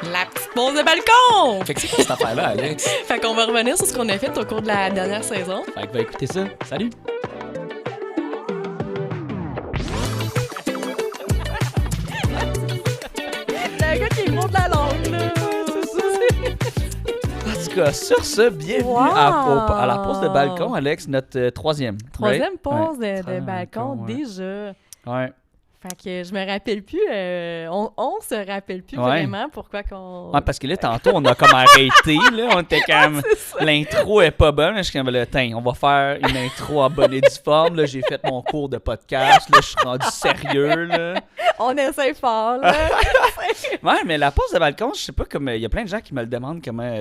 La petite pause de balcon! Fait que c'est quoi cette affaire-là, Alex? Fait qu'on va revenir sur ce qu'on a fait au cours de la dernière saison. Fait que va écouter ça. Salut! Le gars qui est gros de la langue, là. En tout cas, sur ce, bienvenue à la pause de balcon, Alex, notre troisième. Troisième right? pause Ouais. de balcon, ouais. déjà. Ouais. Fait que je me rappelle plus, on se rappelle plus Ouais. vraiment pourquoi qu'on... Ouais, parce que là, tantôt, on a comme arrêté, là. On était comme... C'est ça. L'intro est pas bonne. Là, je suis comme, là, tiens, on va faire une intro en bonne et due forme. Là, j'ai fait mon cours de podcast. Là, je suis rendu sérieux, là. On essaie fort, là. Ouais, mais la pause de balcon, je sais pas, comme il y a plein de gens qui me le demandent comment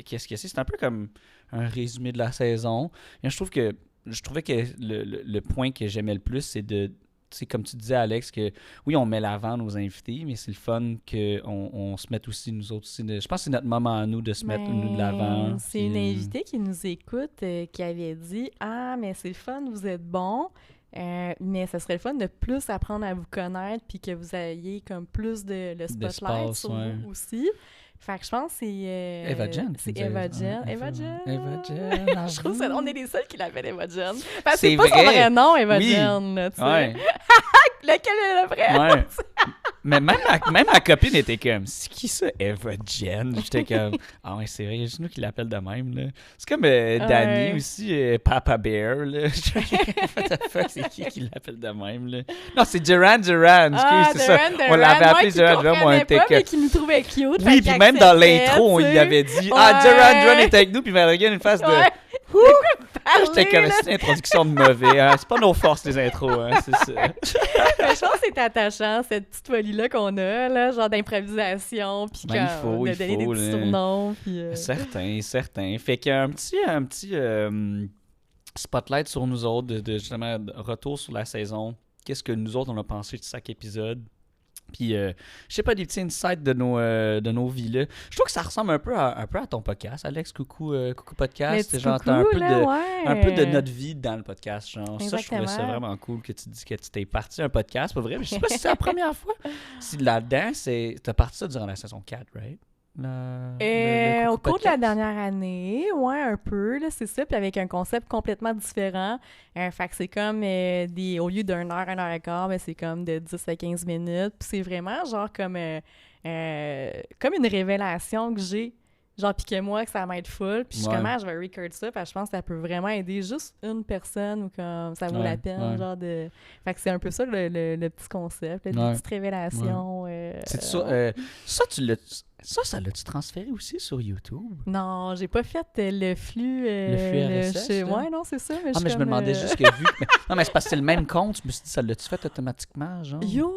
qu'est-ce que c'est. C'est un peu comme un résumé de la saison. Et je trouvais que le point que j'aimais le plus, c'est de, tu sais, comme tu disais, Alex, que oui, on met l'avant nos invités, mais c'est le fun qu'on se mette aussi, nous autres aussi. Je pense que c'est notre moment à nous de se mettre nous de l'avant. C'est puis, une invitée qui nous écoute qui avait dit « Ah, mais c'est le fun, vous êtes bons. Mais ça serait le fun de plus apprendre à vous connaître puis que vous ayez comme plus de le spotlight d'espace, sur ouais. vous aussi. » Fait que je pense que c'est... Eva Jen. C'est Eva Jen. Eva Jen. Je trouve qu'on est les seuls qui l'appellent Eva Jen. Parce que C'est c'est pas son vrai. vrai nom, Eva Oui. Jen. Là, tu sais. Ouais. Lequel est le vrai? Ouais. Mais même ma copine était comme, c'est qui ça, Eva Jen? J'étais comme, ah ouais, c'est vrai, il y a juste nous qui l'appellent de même, là. C'est comme Danny Ouais. aussi, Papa Bear, là. What the fuck, c'est qui l'appelle de même, là? Non, c'est Duran, excuse, c'est ça. On l'avait appelé Duran, moi, on était pas, que... mais qui nous trouvait cute. Oui, puis même dans l'intro, on il y avait dit, ah, Duran est avec nous, puis il m'avait regardé une face de... Ouais. J'étais comme, c'est une introduction de mauvais, hein. C'est pas nos forces, les intros, hein, c'est ça. Mais je pense que c'est attachant, cette petite folie-là qu'on a, là, genre d'improvisation, puis Ben, il faut, de il donner des faut, petits là. surnoms. Puis, Certain. Fait qu'un petit spotlight sur nous autres, de justement retour sur la saison. Qu'est-ce que nous autres, on a pensé de chaque épisode. Puis, je sais pas, des petits insights de nos vies là. Je trouve que ça ressemble un peu à ton podcast, Alex. Coucou podcast. C'est genre, t'as un peu de notre vie dans le podcast. Genre. Ça, je trouvais ça Exactement. vraiment cool que tu dis que tu t'es parti un podcast. Pas vrai, mais je sais pas si c'est la première fois. Si là-dedans, t'as parti ça durant la saison 4, right? Le Au Coucou cours de la podcast? dernière année, ouais, un peu, là, c'est ça, puis avec un concept complètement différent. Fait que c'est comme, au lieu d'une heure, 1 heure et quart, ben, c'est comme de 10 à 15 minutes. Puis c'est vraiment genre comme une révélation que j'ai. Genre, puis que moi, que ça m'aide full. Puis je suis Ouais. comme, je vais record ça, parce que je pense que ça peut vraiment aider juste une personne ou comme ça vaut Ouais, la peine, ouais. genre de... Fait que c'est un peu ça le petit concept, là, des Ouais. petites révélations. C'est ça, ça l'as-tu transféré aussi sur YouTube? Non, j'ai pas fait le flux. Le flux RSS, là? Ouais, non, c'est ça. Mais Ah, mais je me demandais juste que vu... Non, mais c'est parce que c'est le même compte. Je me suis dit, ça l'as-tu fait automatiquement, genre? Yo,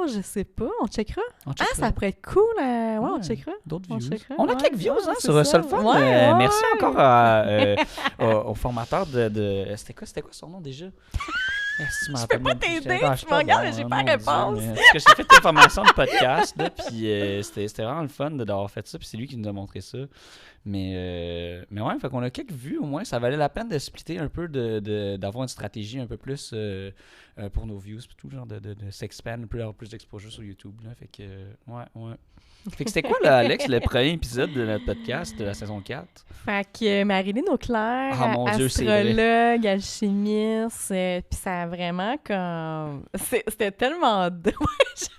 je sais pas, on checkera. On Ah, checkera. ça pourrait être cool. Ouais, on Ouais. checkera. D'autres On views. checkera, On a ouais, quelques views, ouais, hein, c'est sur ça. le fun. Ouais, Merci ouais. encore au formateur de... C'était quoi son nom déjà? Je peux pas t'aider, tu me regardes, mais j'ai pas la réponse. Parce que j'ai fait une formation de podcast, là, puis c'était vraiment le fun d'avoir fait ça, puis c'est lui qui nous a montré ça. Mais ouais, fait qu'on a quelques vues au moins. Ça valait la peine de splitter un peu, d'avoir une stratégie un peu plus pour nos views, puis tout, genre de s'expand, d'avoir plus d'exposure sur YouTube. Là, fait que, ouais. Fait que c'était quoi, là, Alex, le premier épisode de notre podcast de la saison 4? Fait que Marilyn Auclair, Ah, mon Dieu, c'est vrai. astrologue, alchimiste, puis ça a vraiment comme... C'était tellement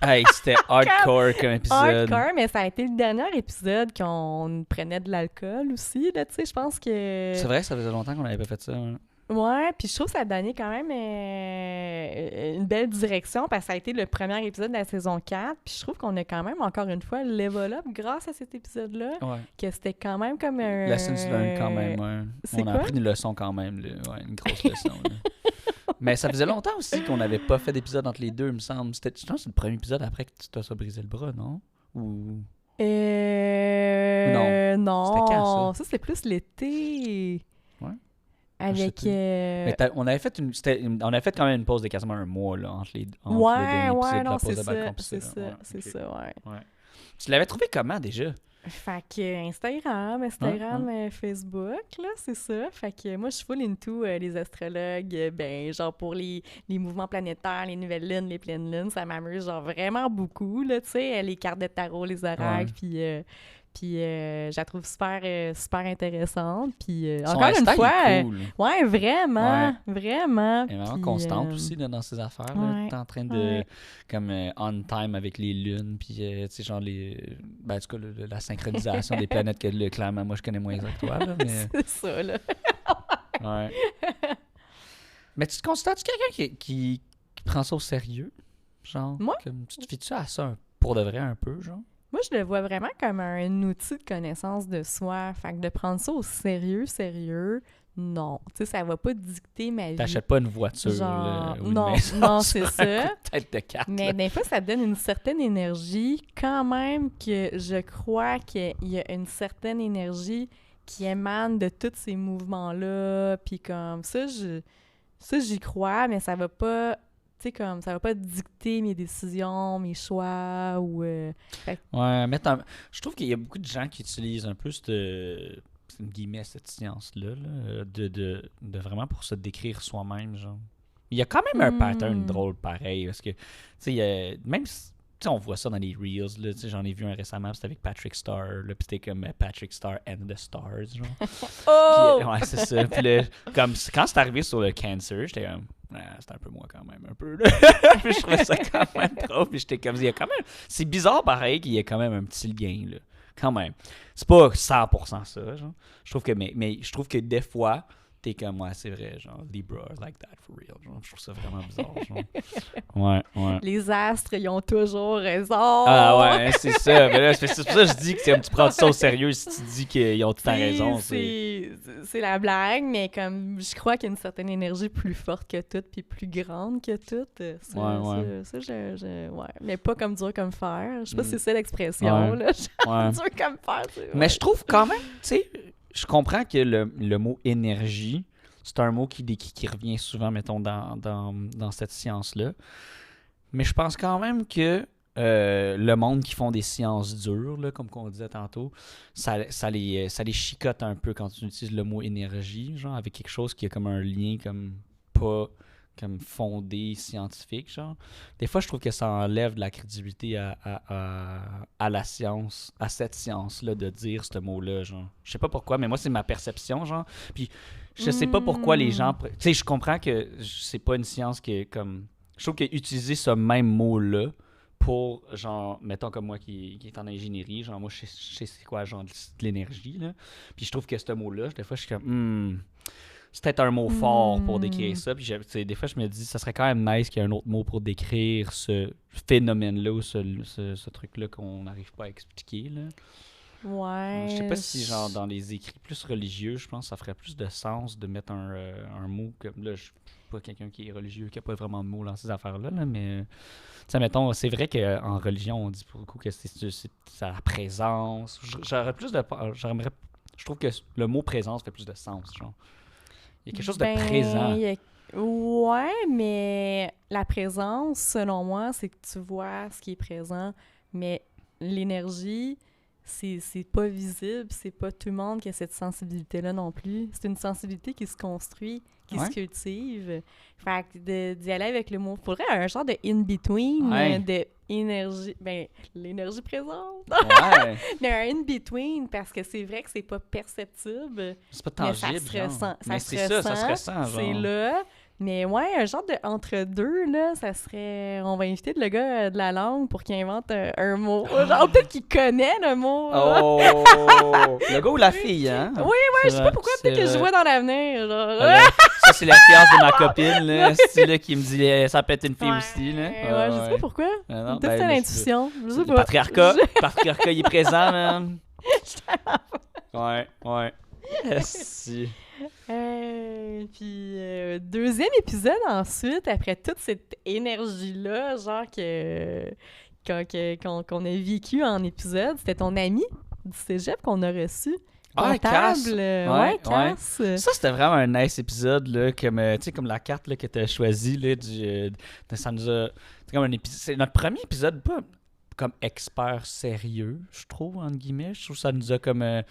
Hey, c'était hardcore comme épisode. hardcore, mais ça a été le dernier épisode qu'on prenait de l'alcool aussi, là, tu sais, je pense que... C'est vrai que ça faisait longtemps qu'on n'avait pas fait ça. Hein. Ouais, puis je trouve que ça a donné quand même une belle direction parce que ça a été le premier épisode de la saison 4, puis je trouve qu'on a quand même, encore une fois, level up grâce à cet épisode-là, Ouais. que c'était quand même comme un... Lessons learned quand même, ouais. C'est On a quoi? appris une leçon quand même, là. Ouais, une grosse leçon. Là. Mais ça faisait longtemps aussi qu'on n'avait pas fait d'épisode entre les deux, il me semble. Je pense que c'est le premier épisode après que tu t'as brisé le bras, non? Ou... Non. C'était quand, ça? Ça, c'était plus l'été. Ouais. Avec... Je sais Mais on avait fait on avait fait quand même une pause de quasiment un mois, là, entre les deux épisodes de la non, pause c'est de balcon. ça, c'est là. ça, Ouais. ouais. Tu l'avais trouvé comment, déjà? Fait que Instagram, Facebook, là, c'est ça. Fait que moi, je suis full into les astrologues, ben, genre pour les mouvements planétaires, les nouvelles lunes, les pleines lunes, ça m'amuse, genre vraiment beaucoup, là, tu sais, les cartes de tarot, les oracles, puis je la trouve super intéressante. Puis encore une fois, ouais, vraiment. Elle est vraiment puis, constante aussi là, dans ses affaires. Là. T'es en train de, comme, on time avec les lunes, puis, tu sais, genre, ben, en tout cas, la synchronisation des planètes que, clairement, moi, je connais moins que toi, là, mais... C'est ça, là. Ouais. Mais tu te considères-tu quelqu'un qui prend ça au sérieux? Genre, moi? Comme, tu te fies-tu à ça pour de vrai un peu, genre? Moi, je le vois vraiment comme un outil de connaissance de soi. Fait que de prendre ça au sérieux, non. Tu sais, ça va pas dicter ma vie. T'achètes pas une voiture, genre, là, ou non, une maison non, c'est ça. Tête de carte, mais là. des fois, ça donne une certaine énergie. Quand même que je crois qu'il y a une certaine énergie qui émane de tous ces mouvements-là. Puis comme ça, j'y crois, mais ça va pas... Tu sais, comme, ça va pas dicter mes décisions, mes choix, ou... Ouais, mais je trouve qu'il y a beaucoup de gens qui utilisent un peu cette cette science-là, là, de vraiment pour se décrire soi-même, genre. Il y a quand même un pattern drôle pareil, parce que, tu sais, même... Tu sais, on voit ça dans les Reels, là, tu sais, j'en ai vu un récemment, c'était avec Patrick Star, là, pis c'était comme Patrick Star and the Stars, genre. Oh! Puis, ouais, c'est ça. Puis là, comme, quand c'est arrivé sur le cancer, j'étais comme, c'était un peu moi quand même, un peu, là. Puis je trouvais ça quand même drôle, puis j'étais comme, il y a quand même, c'est bizarre pareil qu'il y ait quand même un petit lien, là. Quand même. C'est pas 100% ça, genre. Je trouve que, mais je trouve que des fois, t'es comme, ouais, c'est vrai, genre, Libra like that for real. Genre, je trouve ça vraiment bizarre, genre. Ouais. Les astres, ils ont toujours raison. Ah ouais, c'est ça. Mais là, c'est pour ça que je dis que tu prends ça au sérieux si tu dis qu'ils ont tout le temps raison. C'est la blague, mais comme je crois qu'il y a une certaine énergie plus forte que toute, puis plus grande que toute. Ouais. Mais pas comme dur comme fer. Je sais pas si c'est ça l'expression, là. Dur comme fer, Mais je trouve quand même, tu sais... Je comprends que le mot énergie, c'est un mot qui revient souvent, mettons, dans cette science-là. Mais je pense quand même que le monde qui font des sciences dures, là, comme on disait tantôt, ça les chicote un peu quand tu utilises le mot énergie, genre avec quelque chose qui a comme un lien comme pas comme fondé scientifique, genre. Des fois, je trouve que ça enlève de la crédibilité à la science, à cette science-là, de dire ce mot-là, genre. Je sais pas pourquoi, mais moi, c'est ma perception, genre. Puis, je sais pas pourquoi les gens... Tu sais, je comprends que c'est pas une science qui est comme... Je trouve qu'utiliser ce même mot-là pour, genre, mettons comme moi qui est en ingénierie, genre, moi, je sais c'est quoi, genre, de l'énergie, là. Puis, je trouve que ce mot-là, des fois, je suis comme... c'est peut-être un mot fort pour décrire ça. Puis des fois, je me dis, ça serait quand même nice qu'il y ait un autre mot pour décrire ce phénomène-là ou ce truc-là qu'on n'arrive pas à expliquer. Là. Ouais. Je sais pas si, genre, dans les écrits plus religieux, je pense que ça ferait plus de sens de mettre un mot comme là. Je suis pas quelqu'un qui est religieux, qui a pas vraiment de mots dans ces affaires-là, là, mais. Tu sais, mettons, c'est vrai qu'en religion, on dit beaucoup que c'est la présence. J'aurais plus de. Je trouve que le mot présence fait plus de sens, genre. Il y a quelque chose de présent. Ouais, mais la présence, selon moi, c'est que tu vois ce qui est présent, mais l'énergie, c'est pas visible, c'est pas tout le monde qui a cette sensibilité-là non plus. C'est une sensibilité qui se construit, qui se cultive. Fait que d'y aller avec le mot, faudrait un genre de in-between, de énergie, ben, l'énergie présente. Ouais. Mais un in-between, parce que c'est vrai que c'est pas perceptible. C'est pas tangible, ça se ressent, genre. C'est là. Mais ouais, un genre de entre-deux, là, ça serait... On va inviter le gars de la langue pour qu'il invente un mot. Genre, peut-être qu'il connaît le mot. Oh! Le gars ou la fille, hein? Oui, je sais pas pourquoi, peut-être que je vois dans l'avenir, genre. Ça, c'est l'influence de ma copine, là. C'est là qui me dit, ça peut être une fille aussi, là. Ouais, je sais pas pourquoi. Peut-être c'est l'intuition. Je sais pas. Le patriarcat, il est présent, man. Ouais. Si. Puis deuxième épisode ensuite, après toute cette énergie-là, genre qu'on a vécu en épisode, c'était ton ami du cégep qu'on a reçu. Cass. Cass. Ça, c'était vraiment un nice épisode, là, comme, tu sais, comme la carte là, que tu as choisie, là, ça nous a... C'est comme un épisode... C'est notre premier épisode, pas comme experts sérieux, je trouve, entre guillemets. Je trouve que ça nous a comme... moi,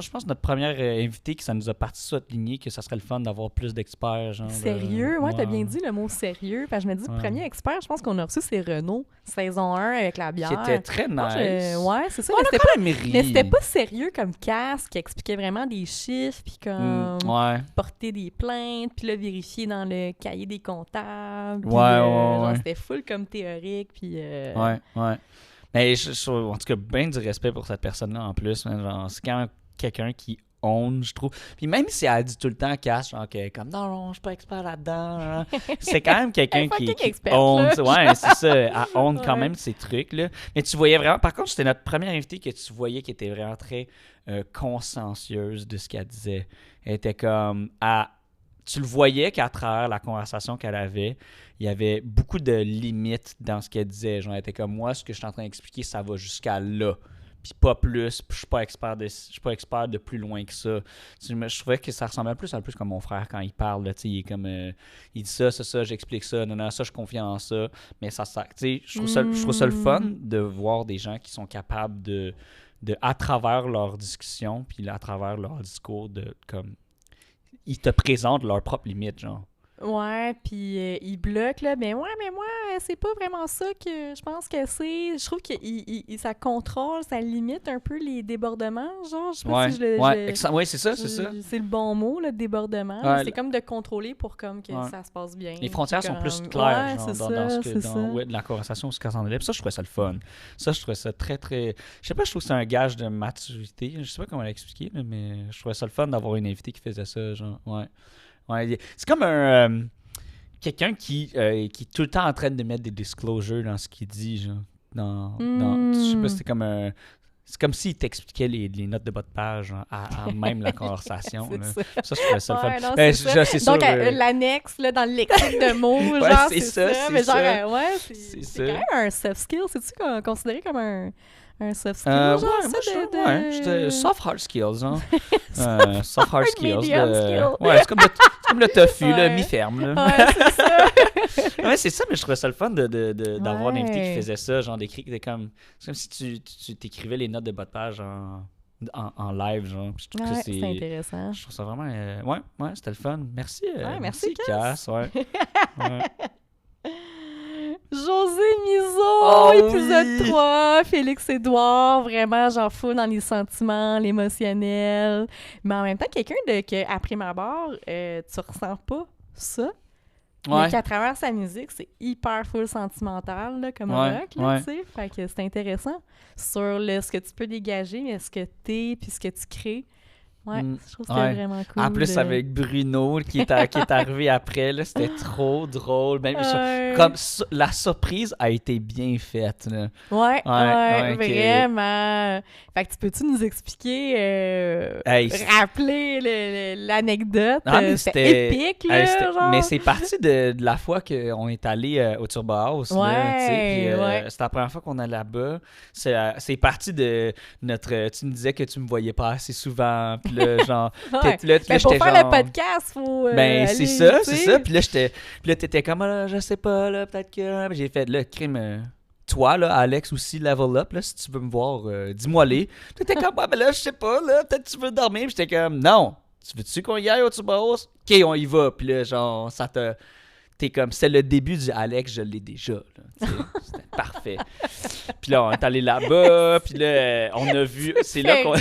je pense que notre première invitée, que ça nous a parti sur notre lignée, que ça serait le fun d'avoir plus d'experts. Genre, Sérieux? Ouais, t'as bien dit le mot sérieux. Parce que je me dis, le premier expert, je pense qu'on a reçu, c'est Renaud, saison 1 avec la bière. Qui était très nice. Ouais, c'est ça. On a quand même ri. Mais c'était pas sérieux comme casque, qui expliquait vraiment des chiffres, puis comme porter des plaintes, puis là, vérifier dans le cahier des comptables. Genre, c'était full comme théorique, puis... Ouais. Mais en tout cas, bien du respect pour cette personne-là en plus. Genre, c'est quand même quelqu'un qui own, je trouve. Puis même si elle dit tout le temps cash, genre comme non, je suis pas expert là-dedans. C'est quand même quelqu'un qui own. Ouais, c'est ça. Elle own quand même ces trucs, là. Mais tu voyais vraiment... Par contre, c'était notre première invitée que tu voyais qui était vraiment très consciencieuse de ce qu'elle disait. Elle était comme... Tu le voyais qu'à travers la conversation qu'elle avait, il y avait beaucoup de limites dans ce qu'elle disait. Genre, elle était comme, moi, ce que je suis en train d'expliquer, ça va jusqu'à là. Puis pas plus. Puis je suis pas expert de plus loin que ça. Je trouvais que ça ressemblait plus comme mon frère quand il parle. Là, il est comme, il dit ça, j'explique ça. Non, ça, je confie en ça. Mais ça, je trouve ça le fun de voir des gens qui sont capables de à travers leur discussion, puis à travers leur discours, comme ils te présentent leurs propres limites, genre. Ouais, puis ils bloquent, là. Mais moi, c'est pas vraiment ça que je pense que c'est. Je trouve que ça contrôle, ça limite un peu les débordements, genre. Je sais pas si ouais, c'est ça. C'est le bon mot, le débordement. Ouais, c'est comme de contrôler pour comme que ça se passe bien. Les frontières sont plus claires, genre, dans la conversation, ce qu'on s'en allait. Puis ça, je trouvais ça le fun. Ça, je trouvais ça très, très... Je sais pas, je trouve que c'est un gage de maturité. Je sais pas comment l'expliquer, mais je trouvais ça le fun d'avoir une invitée qui faisait ça, genre, ouais, c'est comme un quelqu'un qui est tout le temps en train de mettre des disclosures dans ce qu'il dit, genre. Je sais pas, c'est comme s'il t'expliquait les notes de bas de page, genre, à même la conversation. Ça, je trouvais ça le fun. C'est donc, l'annexe, là, dans le lexique de mots, genre, c'est ça. Mais genre, c'est quand même un soft skill. C'est-tu considéré comme un soft skill, genre, soft hard skills, hein. Soft hard skills. Skill. Ouais, c'est comme le tofu, là, mi-ferme, là. Ouais, c'est ça. Ouais, c'est ça, mais je trouvais ça le fun d'avoir un invité qui faisait ça, genre d'écrire, c'est comme si tu t'écrivais les notes de bas de page en live, genre. Je trouve que c'est intéressant. Je trouve ça vraiment... ouais, c'était le fun. Merci, merci Cass. Ouais. José Mizeau, épisode 3, Félix-Édouard, vraiment, genre, fou dans les sentiments, l'émotionnel. Mais en même temps, quelqu'un que, à prime abord, tu ressens pas ça. Mais qu'à travers sa musique, c'est hyper full sentimental, là, comme rock, là, tu sais. Fait que c'est intéressant sur ce que tu peux dégager, mais ce que t'es, puis ce que tu crées. Ouais, je trouve que c'était vraiment cool. En plus, avec Bruno qui est arrivé après, là, c'était trop drôle. Même comme la surprise a été bien faite. Là. Ouais, vraiment. Fait que peux-tu nous expliquer, rappeler l'anecdote? C'était épique, là, genre. Mais c'est parti de la fois qu'on est allé au Turbo House. C'était la première fois qu'on est là-bas. C'est parti de notre... Tu me disais que tu me voyais pas assez souvent. Là, genre, pour faire le podcast, faut c'est ça. Puis là, t'étais comme, je sais pas, là, peut-être que... J'ai fait, là, crime... toi, là, Alex, aussi, level up, là, si tu veux me voir, dis-moi-les. T'étais comme, ben là, je sais pas, là, peut-être tu veux dormir. Puis j'étais comme, non, tu veux-tu qu'on y aille au Turbo? OK, on y va. Puis là, genre, t'es comme, c'est le début du Alex, je l'ai déjà. Là, c'était parfait. Puis là, on est allé là-bas, puis là, on a vu... C'est là qu'on...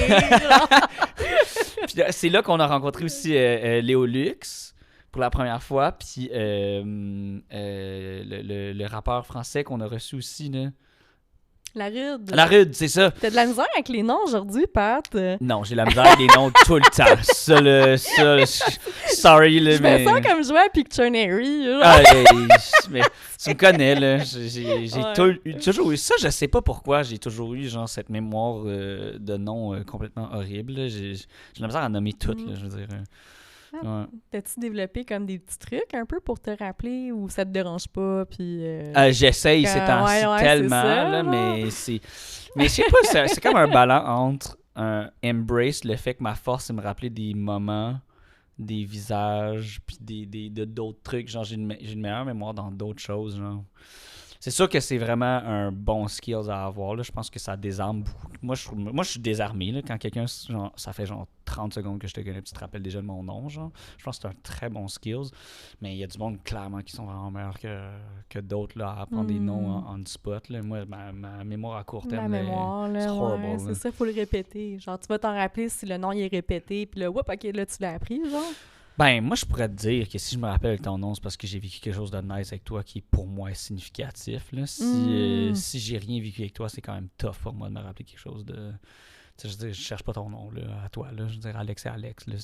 Puis là, c'est là qu'on a rencontré aussi Léo Lux pour la première fois, puis le rappeur français qu'on a reçu aussi, là. La Rude, c'est ça. T'as de la misère avec les noms aujourd'hui, Pat? Non, j'ai la misère avec les noms tout le temps. Sorry, là, mais... Je me sens comme jouer à Pictionary. Mais tu me connais, là. J'ai toujours eu... Ça, je sais pas pourquoi j'ai toujours eu, genre, cette mémoire de noms complètement horrible. Là. J'ai la misère à nommer toutes, là, je veux dire. T'as-tu développé comme des petits trucs un peu pour te rappeler ou ça te dérange pas? Puis j'essaye ces temps-ci tellement, ça, là, mais c'est... Mais je sais pas, c'est comme un ballon entre embrace le fait que ma force, c'est me rappeler des moments, des visages, puis de d'autres trucs. Genre, j'ai une meilleure mémoire dans d'autres choses, genre. C'est sûr que c'est vraiment un bon skills à avoir. Là. Je pense que ça désarme beaucoup. Moi, je suis désarmé. Là, quand quelqu'un, genre, ça fait genre 30 secondes que je te connais, puis tu te rappelles déjà de mon nom. Genre. Je pense que c'est un très bon skills. Mais il y a du monde, clairement, qui sont vraiment meilleurs que d'autres là, à apprendre des noms on spot. Là. Moi, ma mémoire à court terme, c'est horrible. Ouais, c'est ça, il faut le répéter. Genre, tu vas t'en rappeler si le nom il est répété, puis là, whoop, OK, là, tu l'as appris, genre. Ben, moi, je pourrais te dire que si je me rappelle ton nom, c'est parce que j'ai vécu quelque chose de nice avec toi qui est pour moi significatif. Là. Si j'ai rien vécu avec toi, c'est quand même tough pour moi de me rappeler quelque chose de... Tu sais, je veux dire, je cherche pas ton nom là, à toi. Là. Je veux dire, Alex, c'est Alex. Là.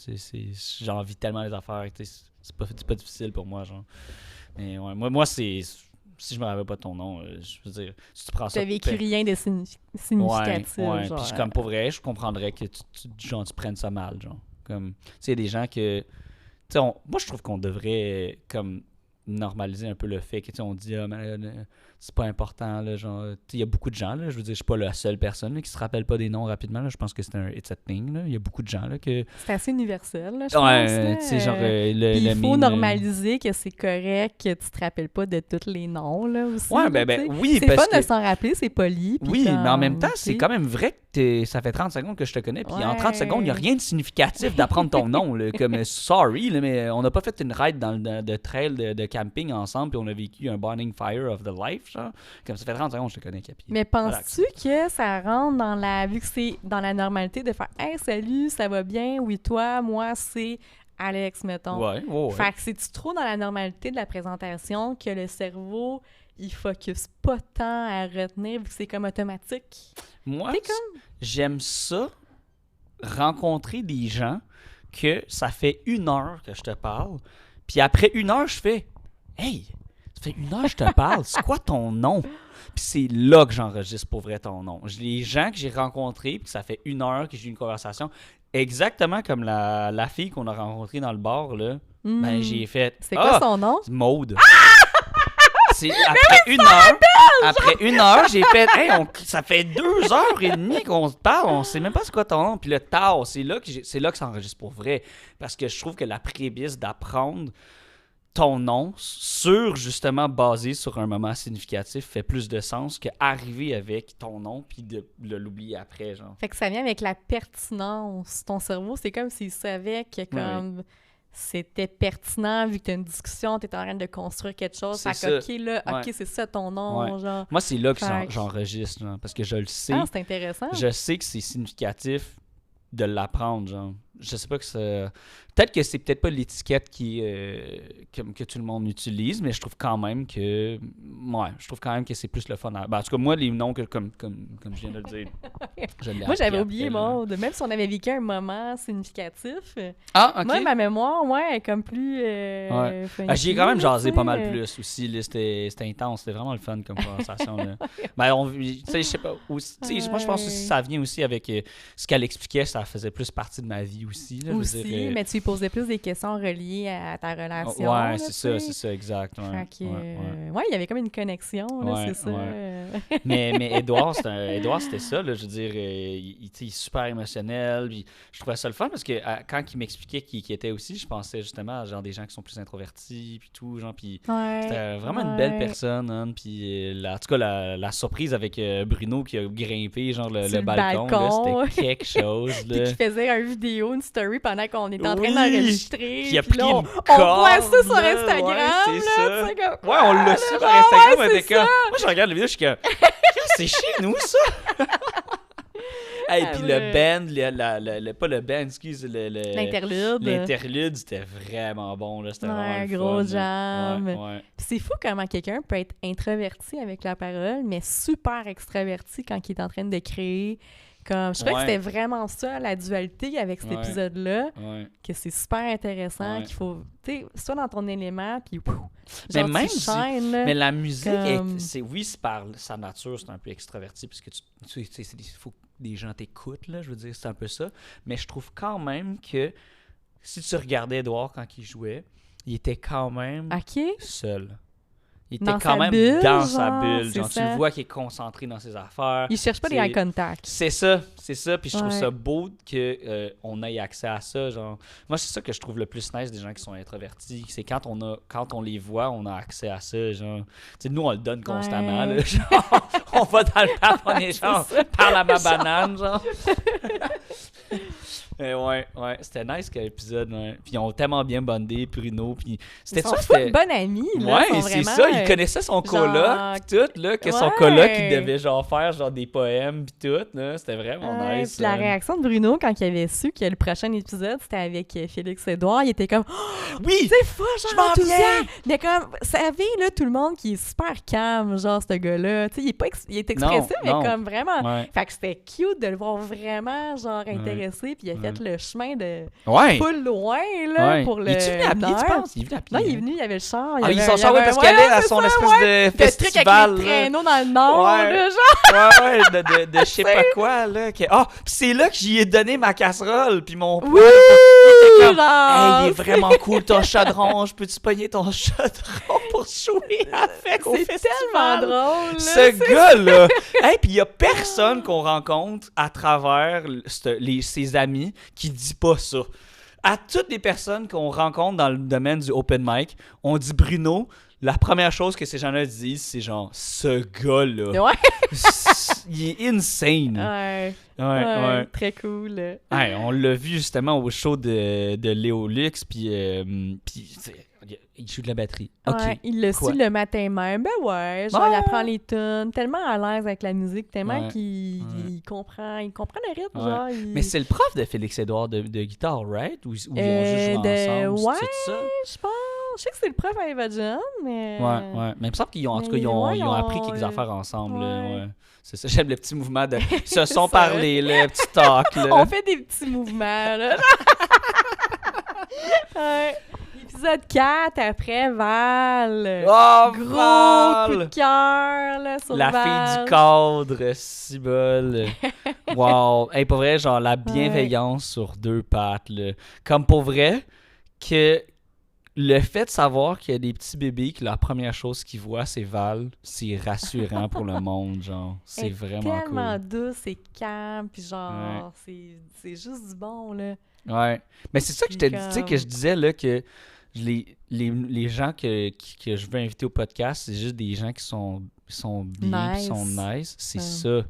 J'ai envie tellement les affaires. C'est pas difficile pour moi. Genre. Mais ouais, moi c'est... Si je me rappelle pas de ton nom, je veux dire, si tu prends ça... T'as vécu rien de significatif. Ouais, genre. puis comme pour vrai, je comprendrais que tu prennes ça mal. Genre. Comme, tu sais, il y a des gens que... moi, je trouve qu'on devrait comme normaliser un peu le fait que on dit c'est pas important. Il y a beaucoup de gens, là, je veux dire, je suis pas la seule personne là, qui se rappelle pas des noms rapidement. Là, je pense que c'est un it's a thing. Là. Il y a beaucoup de gens là, que. C'est assez universel, là, je pense. Tu sais, genre, il faut normaliser que c'est correct que tu te rappelles pas de tous les noms là, aussi. Ouais, là, oui, c'est parce fun que... de s'en rappeler, c'est poli. Oui, mais en même temps, c'est quand même vrai que ça fait 30 secondes que je te connais, puis en 30 secondes, il n'y a rien de significatif d'apprendre ton nom. Là, comme, sorry, là, mais on n'a pas fait une ride dans le trail de camping ensemble, puis on a vécu un burning fire of the life, genre. Comme ça fait 30 secondes que je te connais, Capi. Mais penses-tu que ça rentre dans la... Vu que c'est dans la normalité de faire « Hey, salut, ça va bien? Oui, toi, moi, c'est Alex, mettons. » Ouais. Fait que c'est-tu trop dans la normalité de la présentation que le cerveau, il focus pas tant à retenir vu que c'est comme automatique? Moi, j'aime ça, rencontrer des gens que ça fait 1 heure que je te parle, puis après 1 heure, je fais « Hey, ça fait 1 heure que je te parle, c'est quoi ton nom? » Puis c'est là que j'enregistre pour vrai ton nom. Les gens que j'ai rencontrés, puis que ça fait 1 heure que j'ai eu une conversation, exactement comme la fille qu'on a rencontrée dans le bar, là, ben j'ai fait « C'est quoi son nom? C'est Maude. » C'est après 1 heure, j'ai fait hey, ça fait 2 heures et demie qu'on se parle, on sait même pas c'est quoi ton nom. Puis le tard, c'est là que ça enregistre pour vrai. Parce que je trouve que la prémisse d'apprendre ton nom sur justement basé sur un moment significatif fait plus de sens qu'arriver avec ton nom puis de l'oublier après. Genre. Fait que ça vient avec la pertinence. Ton cerveau, c'est comme s'il savait que comme... c'était pertinent vu que tu as une discussion, tu es en train de construire quelque chose. Fait que, OK, là, OK, c'est ça ton nom. Genre. Moi, c'est là que j'enregistre, genre, parce que je le sais. Ah, c'est intéressant. Je sais que c'est significatif de l'apprendre, genre. Je sais pas que ça... Peut-être que c'est peut-être pas l'étiquette que tout le monde utilise, mais je trouve quand même que... Ouais, je trouve quand même que c'est plus le fun. En tout cas, moi, les noms, comme je viens de le dire, je l'ai moi, j'avais oublié, après, même si on avait vécu un moment significatif. Ah, OK. Moi, ma mémoire, est comme plus... J'y ai quand même jasé pas mal plus aussi. Là, c'était intense. C'était vraiment le fun comme conversation. Là. Tu sais, je sais pas. Moi, je pense que ça vient aussi avec ce qu'elle expliquait. Ça faisait plus partie de ma vie aussi. Là, aussi, mais tu lui posais plus des questions reliées à ta relation. Ouais, c'est ça, exact. Ouais, il y avait comme une connexion, là, c'est ça. mais Édouard, c'était ça. Là, je veux dire, il est super émotionnel. Puis je trouvais ça le fun parce que quand il m'expliquait qui était aussi, je pensais justement à genre, des gens qui sont plus introvertis. Puis tout. Genre, puis c'était vraiment une belle personne. Hein, puis en tout cas, la surprise avec Bruno qui a grimpé genre, le balcon, là, c'était quelque chose. Là. Puis qui faisait une vidéo, une story pendant qu'on était en train d'enregistrer. Qui a pris on voit ça sur Instagram. Ouais, c'est là, ça. Comme, on l'a su sur Instagram. Moi, je regarde la vidéo, je suis comme, c'est chez nous, ça. Et puis le band, pas le band, excuse, l'interlude. L'interlude, c'était vraiment bon. Là, c'était vraiment le gros fun, jam. Ouais. Puis c'est fou comment quelqu'un peut être introverti avec la parole, mais super extraverti quand il est en train de créer. Comme, je trouvais que c'était vraiment ça, la dualité avec cet épisode-là, que c'est super intéressant, qu'il faut, tu sais, soit dans ton élément, puis mais même mais la musique, oui, par sa nature, c'est un peu extraverti, parce que tu sais, il faut que des gens t'écoutent, là, je veux dire, c'est un peu ça, mais je trouve quand même que si tu regardais Édouard quand il jouait, il était quand même seul. Il était Dans quand sa même bulle, dans sa genre, bulle. c'est Genre, tu ça. le vois qu'il est concentré dans ses affaires. Il cherche pas des C'est- eye contact. C'est ça. Puis je trouve Ouais. ça beau qu'on ait accès à ça. Genre, moi, c'est ça que je trouve le plus nice des gens qui sont introvertis. C'est quand on les voit, on a accès à ça. Genre, tu sais, nous, on le donne constamment. Ouais. Là, genre, on va dans le parc, on est genre, C'est ça. parle à ma banane, genre. Ouais, c'était nice comme épisode. Ouais. Puis ils ont tellement bien bondé, Bruno. Puis c'était Ils sont ça, full c'était. bonnes amies, là. Ouais, Ils sont c'est vraiment, ça. Il connaissait son coloc, genre- pis tout, là. Que son Ouais. coloc, il devait genre faire genre des poèmes, pis tout, là. C'était vraiment Ouais, nice. puis la réaction de Bruno quand il avait su que le prochain épisode c'était avec Félix-Édouard, il était comme Oui! c'est fou, Je genre m'en enthousiaste. Mais comme, vous savez, là, tout le monde qui est super calme, genre, ce gars-là. Tu sais, il est, pas il est expressif, mais non. comme vraiment. Ouais. Fait que c'était cute de le voir vraiment, genre, intéressé, puis il a Ouais. fait le chemin de Ouais! full loin, là, Ouais. pour le. Il est venu à pied, Nord. tu penses? Il est venu à pied. Non, il est hein? venu, il y avait le char. il y Ah, ils avait- sont il y char, ouais, avait- parce qu'il allait à c'est son ça, espèce ouais. de Le truc avec festival, les là. traîneaux dans le Nord, Ouais. là, genre. Ouais, de je sais pas quoi, là. Ah, pis c'est là que j'y ai donné ma casserole, pis mon Oui! poêle. Il était comme, genre, hey, il est vraiment cool ton chaudron. Je peux-tu pogner ton chaudron pour jouer avec au c'est festival? tellement drôle, là. Ce gars-là! Hey, puis il y a personne qu'on rencontre à travers ses amis qui dit pas ça. À toutes les personnes qu'on rencontre dans le domaine du open mic, on dit Bruno. La première chose que ces gens-là disent, c'est genre, ce gars-là, Ouais. il est insane. Ouais. Ouais. Très cool. Hey, on l'a vu justement au show de Léo Lux, puis il joue de la batterie. OK. Ouais, il le Quoi? suit le matin même. Ben ouais, genre Ouais. il apprend les tunes, tellement à l'aise avec la musique, tellement Ouais. qu'il Ouais. il comprend le rythme, Ouais. genre. Mais c'est le prof de Félix-Édouard de guitare, right? Ou ils ont juste joué ensemble? Ouais, C'est ça? je pense. Je sais que c'est le prof à Eva John, mais. Ouais. Mais il me semble qu'ils ont, en tout cas, Mais ils ont, ouais, ils ont appris quelques euh, affaires ensemble. Là, ouais. ouais. C'est ça, j'aime le petit mouvement de. Ils se C'est sont ça. parlé, là, petit talk. Là. On fait des petits mouvements, là. Ouais. Épisode 4, après Val. Oh, Gros Val! coup de cœur, là, sur La Val. fille du cadre, si bol. Wow. Hey, pour vrai, genre, la bienveillance sur deux pattes, là. Comme pour vrai, que le fait de savoir qu'il y a des petits bébés que la première chose qu'ils voient, c'est Val, c'est rassurant pour le monde, genre. C'est Elle est vraiment tellement cool. douce et calme, puis genre, c'est juste du bon, là. Ouais. Mais c'est ça que je te Puis dis, tu sais, que comme- je disais, là, que les gens que je veux inviter au podcast, c'est juste des gens qui sont bien, qui sont nice. C'est ça.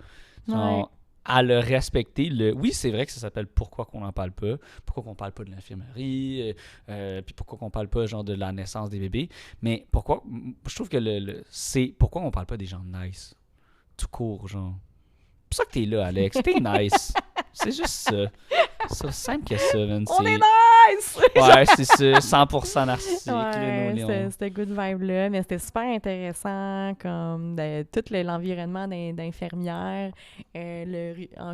Genre, à le respecter. Oui, c'est vrai que ça s'appelle Pourquoi qu'on n'en parle pas. Pourquoi qu'on parle pas de l'infirmerie. Puis pourquoi qu'on parle pas genre de la naissance des bébés. Mais pourquoi. Je trouve que c'est pourquoi on parle pas des gens nice. Tout court, genre. C'est pour ça que t'es là, Alex. T'es nice. C'est juste ça. C'est aussi simple que ça, man. On est nice! Ouais, c'est ça. 100% narcissique, là, Ouais, nous, Léon. c'était good vibe-là, mais c'était super intéressant, comme tout l'environnement d'infirmières,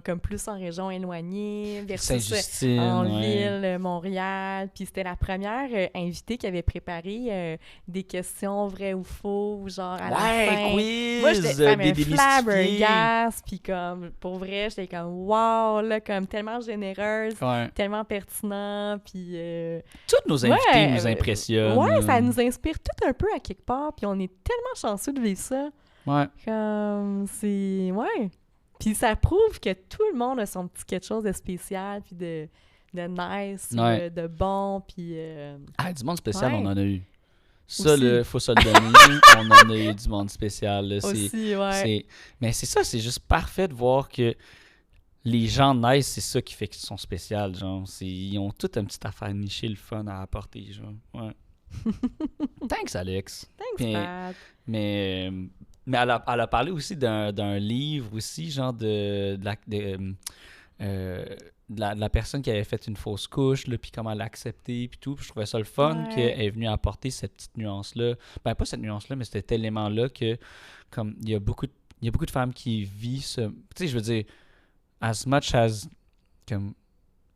comme plus en région éloignée, versus Sainte-Justine, en ouais. ville, Montréal. Puis c'était la première invitée qui avait préparé des questions vraies ou faux, genre à la fin. Quiz! Moi, ça me démystifier. flabbergasse, puis comme, pour vrai, j'étais comme, wow, là, comme tellement généreuse, Ouais. tellement pertinent, puis... Tous nos invités Ouais, nous impressionnent. ouais, ça là. nous inspire tout un peu à quelque part, puis on est tellement chanceux de vivre ça. Ouais. Comme, c'est... Ouais. Puis ça prouve que tout le monde a son petit quelque chose de spécial, puis de nice, ou Ouais. de bon, puis... Ah, du monde spécial, Ouais. on en a eu. Ça, Aussi. là, faut se le donner. On en a eu du monde spécial. Là. aussi, ouais. Mais c'est ça, c'est juste parfait de voir que les gens nice, c'est ça qui fait qu'ils sont spéciaux. Genre, ils ont toute une petite affaire nichée, le fun à apporter. Genre. Ouais. Thanks, Alex. Thanks, Puis- Pat. Mais elle a parlé aussi d'un livre aussi, genre de la personne qui avait fait une fausse couche, là, puis comment elle l'a accepté, puis tout. Puis je trouvais ça le fun Ouais. qu'elle est venue apporter cette petite nuance-là. Ben, pas cette nuance-là, mais cet élément-là que, comme, il y a beaucoup de femmes qui vivent ce... Tu sais, je veux dire, as much as, comme,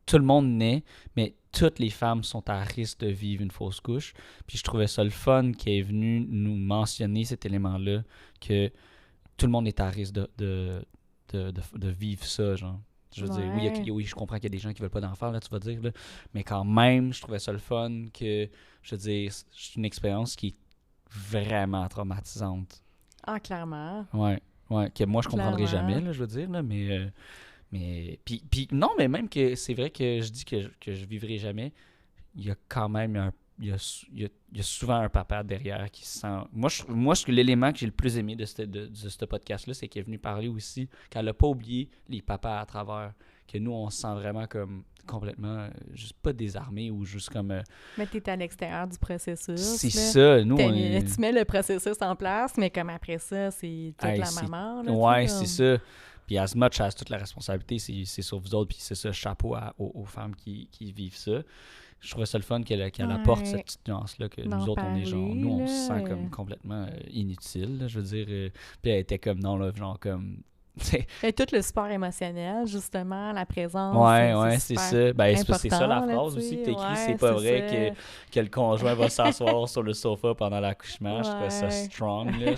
tout le monde naît, mais toutes les femmes sont à risque de vivre une fausse couche. Puis je trouvais ça le fun qu'elle est venue nous mentionner cet élément-là, que tout le monde est à risque de vivre ça, genre. Je veux dire, Ouais. oui, je comprends qu'il y a des gens qui veulent pas d'enfants, là, tu vas dire, là, mais quand même, je trouvais ça le fun que, je veux dire, c'est une expérience qui est vraiment traumatisantes. Ah, clairement. Ouais, que moi, je comprendrai Clairement. jamais, là, je veux dire, là, mais puis non, mais même que c'est vrai que je dis que je vivrai jamais, il y a quand même il y a souvent un papa derrière qui se sent... Moi, l'élément que j'ai le plus aimé de ce podcast-là, c'est qu'il est venu parler aussi qu'elle n'a pas oublié les papas à travers, que nous, on se sent vraiment comme complètement, juste pas désarmés ou juste comme... Mais t'es à l'extérieur du processus. c'est là. ça, nous, on est... Tu mets le processus en place, mais comme après ça, c'est toute Hey, la c'est- maman. Là, Ouais, tu sais, c'est ça. Puis as much as toute la responsabilité, c'est sur vous autres. Puis c'est ça, chapeau aux femmes qui vivent ça. Je trouvais ça le fun qu'elle apporte cette petite nuance-là, que D'en nous autres, on est genre, nous, on se parler, sent comme complètement inutile, là, je veux dire. Puis elle était comme, non, là, genre comme... Et tout le support émotionnel, justement, la présence. Ouais, c'est super ça. Ben, c'est ça la important, là, phrase tu aussi sais. que t'as écrit. Ouais, C'est pas vrai ça. que le conjoint va s'asseoir sur le sofa pendant l'accouchement. Je trouvais ça Ouais. strong, là.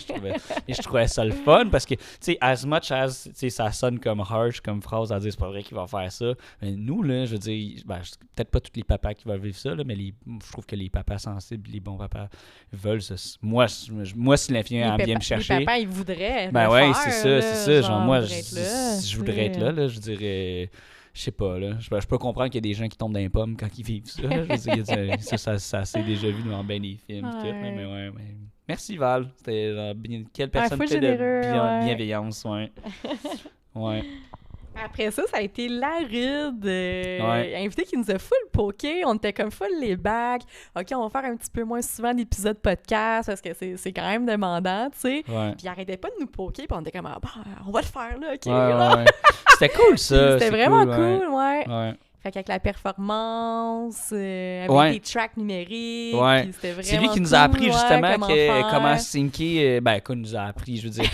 Je trouvais ça le fun parce que, tu sais, as much as, tu sais, ça sonne comme harsh, comme phrase à dire, c'est pas vrai qu'il va faire ça. Mais nous, là, je veux dire, ben, peut-être pas tous les papas qui vont vivre ça, là, mais je trouve que les papas sensibles, les bons papas veulent ça. Moi, si l'infirmière vient me chercher. Les papas, ils voudraient. Ben le ouais, faire, c'est ça. Genre, moi, voudrais être là, je voudrais être là, je dirais. Je sais pas, là. Je peux comprendre qu'il y a des gens qui tombent dans les pommes quand ils vivent ça. Je veux dire, ça s'est déjà vu dans bien des films. Pis tout, là, mais ouais. Merci, Val. C'était genre, quelle personne full pleine de généreux, ouais. bienveillance, ouais. Ouais. Après ça a été l'aride. Ouais. Invité qui nous a full poké. On était comme full les bacs. OK, on va faire un petit peu moins souvent d'épisodes podcast parce que c'est quand même demandant, tu sais. Ouais. Puis il arrêtait pas de nous poker. Puis on était comme, ah, bah, on va le faire là, OK. Ouais. C'était cool, ça. C'était c'est vraiment ouais. cool, ouais. Ouais. Fait qu'avec la performance, avec Ouais. des tracks numériques, Ouais. puis c'était vraiment C'est lui qui nous a appris cool, justement ouais, comment syncer. Qu'on nous a appris, je veux dire.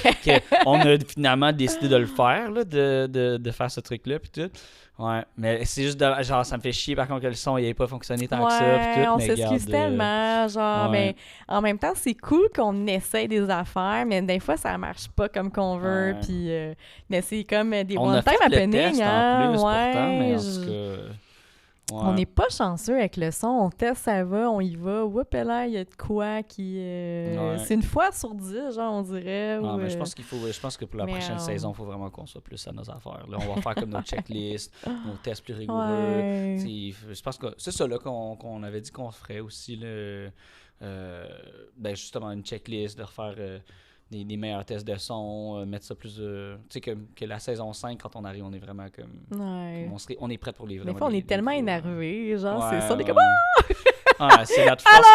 qu'on a finalement décidé de le faire, là, de faire ce truc-là, puis tout. Ouais, mais c'est juste, genre, ça me fait chier par contre que le son n'ait pas fonctionné tant que ça, puis tout. on mais s'excuse regarde, tellement, genre, ouais. mais en même temps, c'est cool qu'on essaye des affaires, mais des fois, ça marche pas comme qu'on veut, Ouais. puis mais c'est comme des On a one-time fait le happening, test hein, en plus, ouais, pourtant, mais en tout cas... Ouais. On n'est pas chanceux avec le son, on teste, ça va, on y va, whoop là, il y a de quoi qui... Ouais. C'est une fois sur 10, genre, on dirait. Non, ou, mais je pense que pour la mais, prochaine saison, il faut vraiment qu'on soit plus à nos affaires. Là, on va faire comme nos checklists, nos tests plus rigoureux. Ouais. Je pense que c'est ça là, qu'on avait dit qu'on ferait aussi. Là, ben justement, une checklist, de refaire des meilleurs tests de son, mettre ça plus... tu sais, que la saison 5, quand on arrive, on est vraiment comme... Ouais. On est prêt pour les Des vraiment... fois, on les est tellement gros, énervés, genre, Ouais, c'est ça, on est ouais, comme... ouais. Ah, c'est notre force.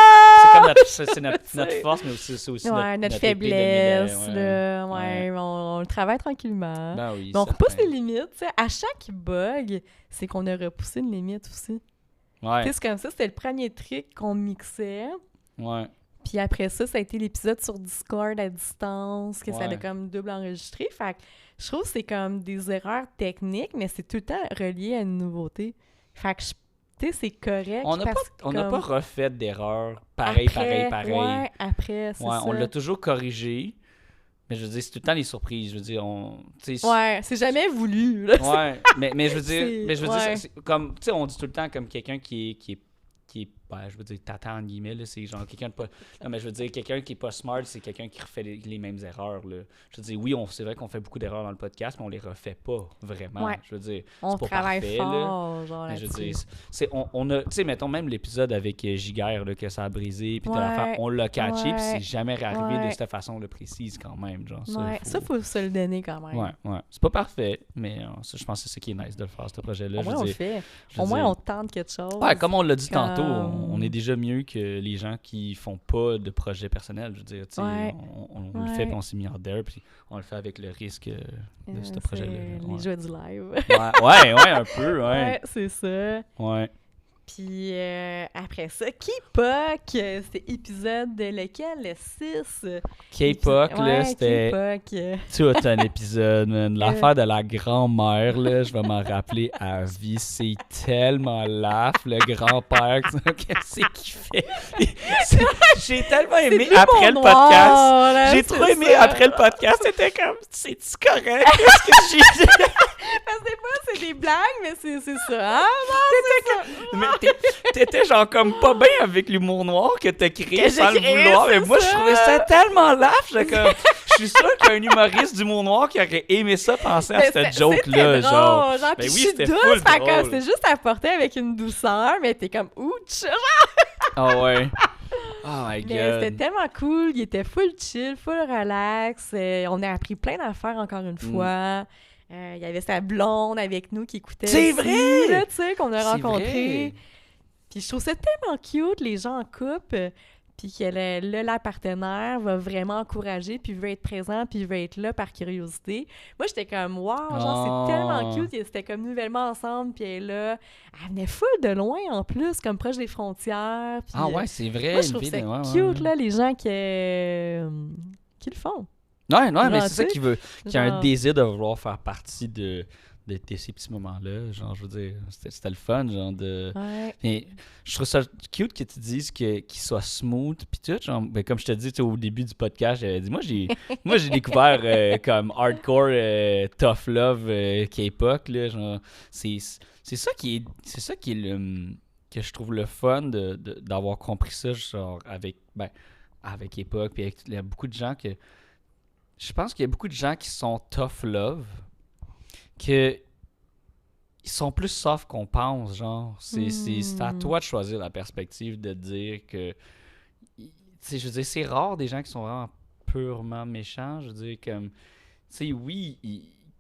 C'est comme notre force, mais aussi, c'est aussi Ouais, notre épée de faiblesse, Milet, là, ouais, on le travaille tranquillement. Ben oui, Mais on repousse certain. les limites, tu sais. À chaque bug, c'est qu'on a repoussé une limite aussi. Ouais, Tu sais, c'est comme ça, c'était le premier trick qu'on mixait. ouais. Puis après ça a été l'épisode sur Discord à distance, que ça Ouais. a comme double enregistré. Fait que je trouve que c'est comme des erreurs techniques, mais c'est tout le temps relié à une nouveauté. Fait que, tu sais, c'est correct. On n'a parce que pas comme refait d'erreurs pareil. Ouais, après, c'est Ouais, ça. on l'a toujours corrigé. Mais je veux dire, c'est tout le temps les surprises. Je veux dire, tu sais, Ouais, c'est jamais voulu, là. ouais, mais je veux dire, Ouais. c'est comme, tu sais, on dit tout le temps comme quelqu'un qui est ben, je veux dire, tata, en guillemets, là, c'est genre quelqu'un de pas... Non, mais je veux dire, quelqu'un qui est pas smart, c'est quelqu'un qui refait les mêmes erreurs, là. Je veux dire, oui, c'est vrai qu'on fait beaucoup d'erreurs dans le podcast, mais on les refait pas, vraiment. Ouais. Je veux dire, On c'est pas travaille parfait, fort, genre, mais je veux là-dessus. dire, on a, tu sais, mettons même l'épisode avec Giguère, là, que ça a brisé, puis Ouais. on l'a catché, puis Ouais. c'est jamais arrivé Ouais. de cette façon-là précise, quand même, genre, Ouais, ça, faut se le donner quand même. Ouais. C'est pas parfait, mais ça, je pense que c'est ce qui est nice de le faire, ce projet-là. Au Je moins, veux on le dire, fait. je veux Au moins, dire- on tente quelque chose. Ouais, comme on l'a dit Comme- tantôt, on est déjà mieux que les gens qui font pas de projet personnel. Je veux dire, tu sais, Ouais. on le fait, puis on s'est mis en d'air, puis on le fait avec le risque de ce projet-là. C'est Ouais. les joies du live. Ouais, un peu, ouais. Ouais, c'est ça. Ouais. Puis après ça, K-Pop, c'était épisode de lequel? Le 6? K-Pop, là, Ouais, c'était K-Pop. tout un épisode, man. L'affaire de la grand-mère, là, je vais m'en rappeler à vie. C'est tellement laf, le grand-père. Qu'est-ce qu'il fait? J'ai tellement aimé après le podcast. J'ai trop aimé après le podcast. C'était comme, c'est-tu correct? Qu'est-ce que j'ai dit? Parce que des fois, c'est des blagues, mais c'est ça. Hein? Non, c'est ça. Mais T'étais genre comme pas bien avec l'humour noir que t'as créé Que sans j'ai le créé, vouloir. c'est Mais moi, je ça. trouvais ça tellement lâche. Je suis sûr qu'il y a un humoriste d'humour noir qui aurait aimé ça penser à Mais cette c'était joke-là. drôle, Genre. genre, Ben puis oui, je suis c'était douce, full fait que drôle. c'était juste à porter avec une douceur, mais t'es comme, ouch! Ah ouais. Oh my Mais c'était god. tellement cool, il était full chill, full relax. On a appris plein d'affaires encore une fois. Il y avait sa blonde avec nous qui écoutait. C'est aussi, vrai! là, tu sais, qu'on a C'est rencontré. vrai. Puis je trouve ça tellement cute, les gens en couple. Puis que la partenaire va vraiment encourager, puis veut être présent, puis veut être là par curiosité. Moi, j'étais comme, wow, genre, c'est tellement cute. C'était comme nouvellement ensemble, puis elle est là. Elle venait full de loin, en plus, comme proche des frontières. Puis, Ah ouais, c'est vrai. moi, je une trouve fille ça de- ouais, cute, ouais. là, les gens qui le font. Ouais, mais Genre, c'est ça tu sais, qui a un genre- désir de vouloir faire partie de ces petits moments-là. Genre, je veux dire, c'était le fun, genre de... Ouais. Mais je trouve ça cute que tu dises qu'il soit smooth pis tout. Genre, ben, comme je te dis tu sais, au début du podcast, j'avais dit, moi j'ai découvert comme hardcore tough love K-pop là, genre c'est ça qui est le que je trouve le fun d'avoir compris ça genre avec K-pop puis il y a beaucoup de gens que je pense qu'il y a beaucoup de gens qui sont tough love que ils sont plus soft qu'on pense, genre. C'est à toi de choisir la perspective de dire que... Tu sais, je veux dire, c'est rare des gens qui sont vraiment purement méchants. Je veux dire, comme... Tu sais, oui,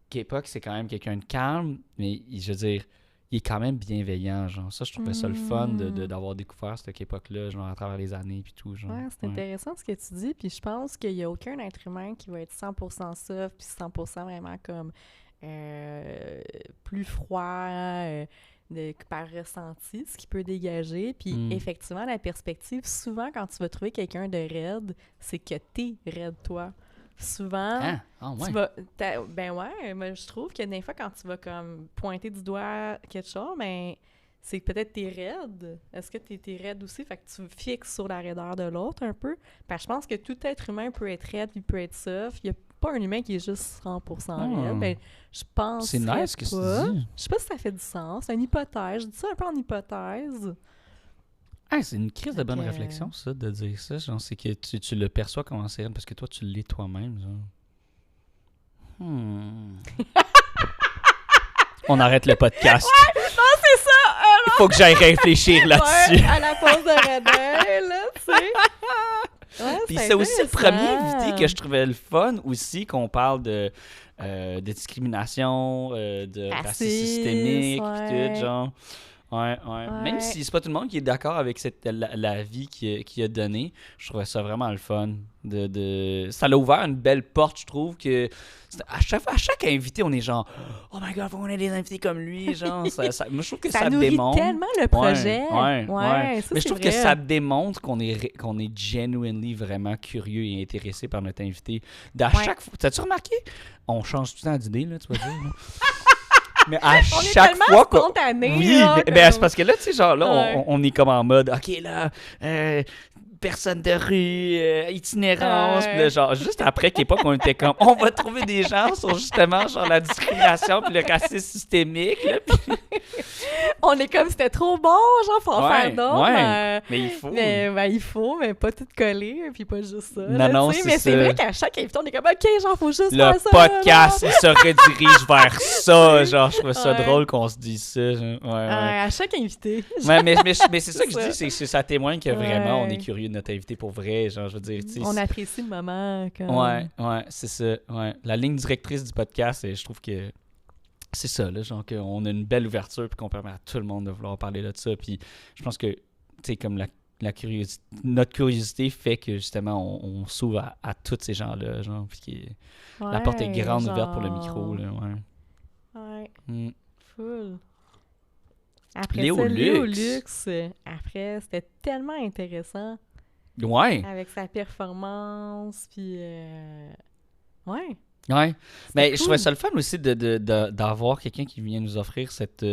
K-pop, c'est quand même quelqu'un de calme, mais je veux dire, il est quand même bienveillant, genre. Ça, je trouvais ça le fun d'avoir découvert ce K-pop-là, genre, à travers les années, puis tout, genre. Ouais, c'est intéressant ce que tu dis, puis je pense qu'il n'y a aucun être humain qui va être 100% soft, puis 100% vraiment comme plus froid par ressenti, ce qui peut dégager. Puis effectivement, la perspective, souvent, quand tu vas trouver quelqu'un de raide, c'est que t'es raide, toi. Souvent, Ouais. ben ouais, mais je trouve que des fois, quand tu vas comme pointer du doigt quelque chose, ben c'est que peut-être t'es raide. Est-ce que t'es raide aussi? Fait que tu fixes sur la raideur de l'autre un peu. Parce que je pense que tout être humain peut être raide puis peut être soft. Il n'y a pas un humain qui est juste 100% raide. Ben, je pense C'est nice ce que pas. tu dis. Je sais pas si ça fait du sens. C'est une hypothèse. Je dis ça un peu en hypothèse. C'est une crise de bonne Fait que- réflexion, ça, de dire ça. Genre, c'est que tu le perçois comme c'est parce que toi, tu l'es toi-même, genre. On arrête le podcast. C'est ça! Il faut que j'aille réfléchir là-dessus. Ouais, à la pause de Redin, là, tu sais. Ouais, Puis c'est aussi le premier intéressant. invité que je trouvais le fun aussi, qu'on parle de discrimination, de racisme Racisme, systémique, ouais. puis tout, genre. Ouais. Même Ouais. si c'est pas tout le monde qui est d'accord avec la vie qu'il a donnée, je trouvais ça vraiment le fun. Ça l'a ouvert une belle porte, je trouve. Que à chaque invité, on est genre, oh my god, faut qu'on ait des invités comme lui. Genre, moi, je trouve que ça nourrit démontre. tellement le projet. Ouais. Ça, Mais je c'est trouve vrai. que ça démontre qu'on est genuinely vraiment curieux et intéressé par notre invité. Chaque fois, t'as-tu remarqué? On change tout le temps d'idée, là, tu vas dire. Là. Mais à On est chaque tellement fois qu'on... spontané. Oui, là, mais comme- c'est parce que là, tu sais, genre, là, Ouais. on est comme en mode, OK, là, personne de rue, itinérance, Ouais. puis là, genre, juste après K-pop, on était comme, on va trouver des gens sur justement, genre, la discrimination puis le racisme systémique, là, puis- On est comme, c'était trop bon, genre, faut en Ouais, faire d'autres. ouais. Mais il faut. Mais ben, il faut, mais pas tout coller, puis pas juste ça. Non, là, non, tu sais. c'est Mais c'est ça. vrai qu'à chaque invité, on est comme, OK, genre, faut juste Le faire ça. podcast, il se redirige vers ça, Oui. genre, je trouve ça Ouais. drôle qu'on se dise ça, genre. Ouais. À chaque invité. Ouais, mais c'est ça que je ça. dis, c'est que ça témoigne que vraiment on Ouais. est curieux de notre invité pour vrai. Genre, je veux dire, tu sais. On apprécie le moment. Comme... Ouais, c'est ça. Ouais. La ligne directrice du podcast, je trouve que c'est ça, là, genre qu'on a une belle ouverture puis qu'on permet à tout le monde de vouloir parler de ça. Puis je pense que, tu sais, comme notre curiosité fait que justement on s'ouvre à tous ces gens-là, genre, puis la porte est grande ouverte pour le micro, là, ouais. Ouais, Mm. full. Après Léo ça, Léo Lux. Lux, après, c'était tellement intéressant Ouais, avec sa performance, puis... Ouais. ouais. Mais C'était je trouvais cool. ça le fun aussi d'avoir quelqu'un qui vient nous offrir cette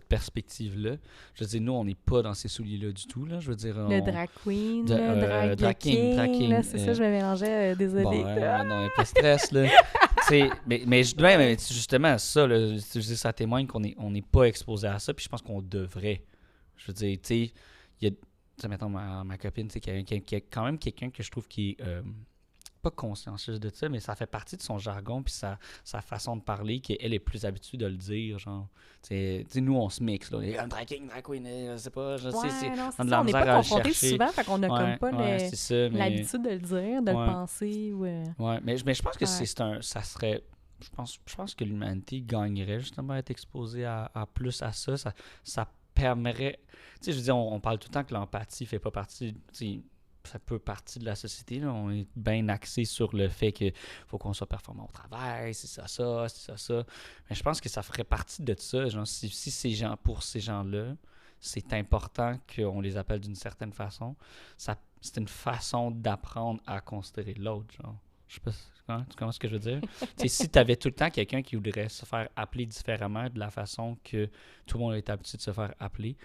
perspective-là. Je veux dire, nous, on n'est pas dans ces souliers-là du tout, là. Je veux dire, Le drag queen, De- le drag king, drag king, là, c'est ça, je me mélangeais, désolée. Bon, non, pas de stress, là. Tu sais, mais justement, ça, là, je veux dire, ça témoigne qu'on n'est pas exposé à ça, puis je pense qu'on devrait. Je veux dire, tu sais, il y a, tu sais, mettons, ma copine, tu sais, qui est quand même quelqu'un que je trouve qui est pas consciencieux de ça, mais ça fait partie de son jargon puis sa façon de parler, qu'elle est plus habituée de le dire, genre. Tu sais, nous, on se mixe, là. On est comme drag queen, je sais pas, je sais, Ouais, non, on a de c'est la ça. On n'est misère pas à le confronté chercher. souvent, fait qu'on n'a comme pas C'est ça, mais... l'habitude de le dire, de le Ouais. penser. Ou, Ouais, mais je pense que Ouais. ça serait... Je pense que l'humanité gagnerait justement à être exposée à plus à ça. Ça permettrait... Tu sais, je veux dire, on parle tout le temps que l'empathie fait pas partie... Tu sais, ça peut partie de la société. Là. On est bien axé sur le fait qu'il faut qu'on soit performant au travail, c'est ça. Mais je pense que ça ferait partie de ça. Genre, si ces gens, pour ces gens-là, c'est important qu'on les appelle d'une certaine façon, c'est une façon d'apprendre à considérer l'autre. Genre. Je sais pas, tu comprends ce que je veux dire? Si tu avais tout le temps quelqu'un qui voudrait se faire appeler différemment de la façon que tout le monde est habitué de se faire appeler,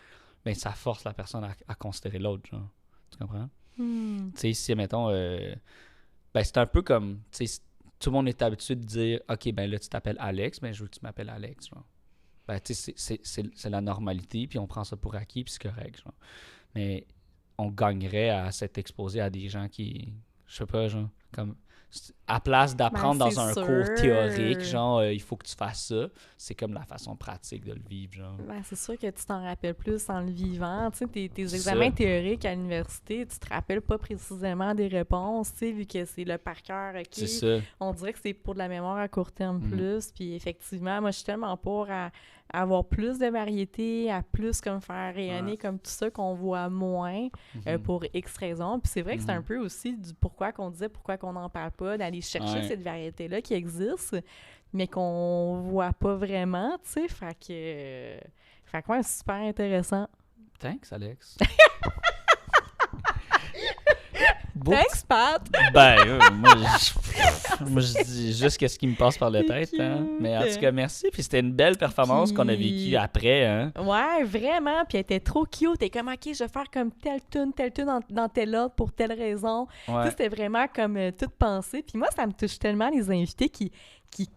ben ça force la personne à considérer l'autre. Genre. Tu comprends? Tu sais, si, mettons, ben c'est un peu comme, tu sais, tout le monde est habitué de dire, OK, ben là, tu t'appelles Alex, ben je veux que tu m'appelles Alex, genre. Ben, tu sais, c'est la normalité, puis on prend ça pour acquis, puis c'est correct, genre. Mais on gagnerait à s'être exposé à des gens qui, je sais pas, genre, comme, à place d'apprendre Ben, dans un c'est cours sûr. théorique, genre, il faut que tu fasses ça, c'est comme la façon pratique de le vivre, genre. Ben, c'est sûr que tu t'en rappelles plus en le vivant. Tu sais, tes C'est examens ça. théoriques à l'université, tu te rappelles pas précisément des réponses, tu sais, vu que c'est le par cœur, C'est OK. ça. On dirait que c'est pour de la mémoire à court terme Mhm. plus. Puis effectivement, moi, je suis tellement pour à avoir plus de variété, à plus comme faire rayonner Ouais. comme tout ça qu'on voit moins Mhm. pour X raisons. Puis c'est vrai que c'est un Mhm. peu aussi du pourquoi qu'on n'en parle pas, d'aller chercher Ouais. cette variété-là qui existe, mais qu'on voit pas vraiment, tu sais. Fait que ouais, c'est super intéressant. Thanks, Alex. Beau Thanks, Pat! Ben, moi, je dis juste ce qui me passe par la C'est tête. Hein. cute. Mais en tout cas, merci. Puis c'était une belle performance qu'on a Puis- vécue après. Hein. Ouais, vraiment. Puis elle était trop cute. T'es comme, OK, je vais faire comme telle tune dans tel ordre pour telle raison. Tu sais, Ouais. c'était vraiment comme tout pensé. Puis moi, ça me touche tellement les invités qui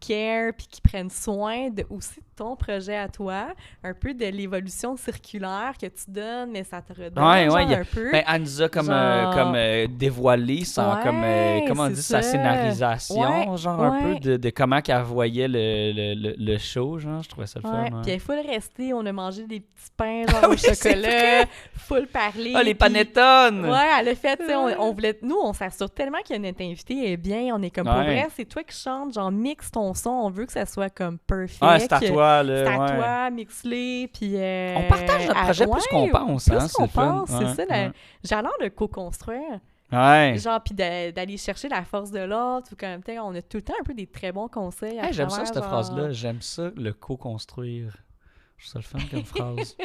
care puis qui prennent soin de aussi de ton projet à toi, un peu de l'évolution circulaire que tu donnes, mais ça te redonne Ouais, genre, il y a- un peu. Ben, elle nous a comme, Genre- dévoilé sans, Ouais, comme, comment on c'est dit, sa ça. scénarisation, Ouais, genre un ouais. peu de comment qu'elle voyait le show, genre, je trouvais ça le Ouais, fun. puis Ouais. elle est full restée, on a mangé des petits pains genre au Oui, c'est chocolat, full parler. Ah, les puis- panettones! Ouais, elle a fait, tu sais, on voulait... Nous, on s'assure tellement que notre invité est bien, on est comme, pour Ouais. vrai, c'est toi qui chantes, genre, mixe ton son, on veut que ça soit comme perfect. Ah, c'est à toi, là. C'est à ouais. toi, mixe-les, puis... On partage notre projet plus qu'on pense, plus hein, c'est qu'on le fun. pense, c'est Ouais, ça, ouais. j'ai l'air de co-construire, Ouais. genre, puis d'aller chercher la force de l'autre, ou comme, tu sais, on a tout le temps un peu des très bons conseils à Hey, j'aime ça, travers, cette genre- phrase-là. J'aime ça, le co-construire. Je trouve ça le fun comme phrase.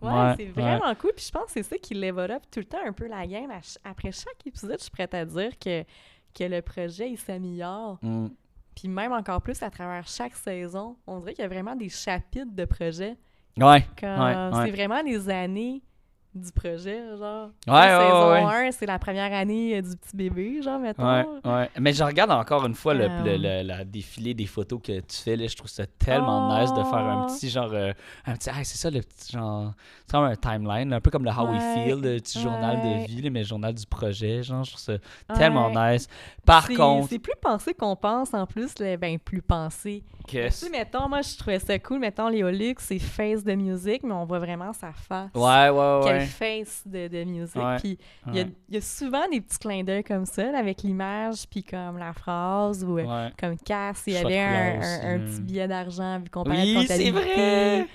Ouais, c'est vraiment cool. Puis je pense que c'est ça qui level up tout le temps un peu la game. Après chaque épisode, je suis prête à dire que le projet, il s'améliore. Mm. Puis même encore plus à travers chaque saison. On dirait qu'il y a vraiment des chapitres de projet. Ouais. Comme, Ouais, ouais. c'est vraiment les années du projet, genre. Ouais, La ouais, saison ouais. 1, c'est la première année du petit bébé, genre, mettons. Ouais, ouais. Mais je regarde encore une fois Um. la défilé des photos que tu fais. Là, je trouve ça tellement nice de faire un Oh. petit genre. Hey, c'est ça le petit genre. C'est comme un timeline, un peu comme le How We Ouais, Feel, le petit journal ouais. de vie, là, mais le journal du projet. Genre, je trouve ça tellement Ouais. nice. Par C'est- contre, c'est plus pensé qu'on pense, en plus, ben plus pensé. que. Tu sais, mettons, moi, je trouvais ça cool. Mettons, Léo Luc, c'est face de musique, mais on voit vraiment sa face. Ouais, ouais, Quelle ouais. face de musique. Ouais, Puis il ouais. y a souvent des petits clins d'œil comme ça, là, avec l'image, puis comme la phrase, ou Ouais. comme Cass, il y Choix de avait couleur un aussi, petit billet d'argent, vu qu'on parlait de Oui, c'est comptabilité. vrai!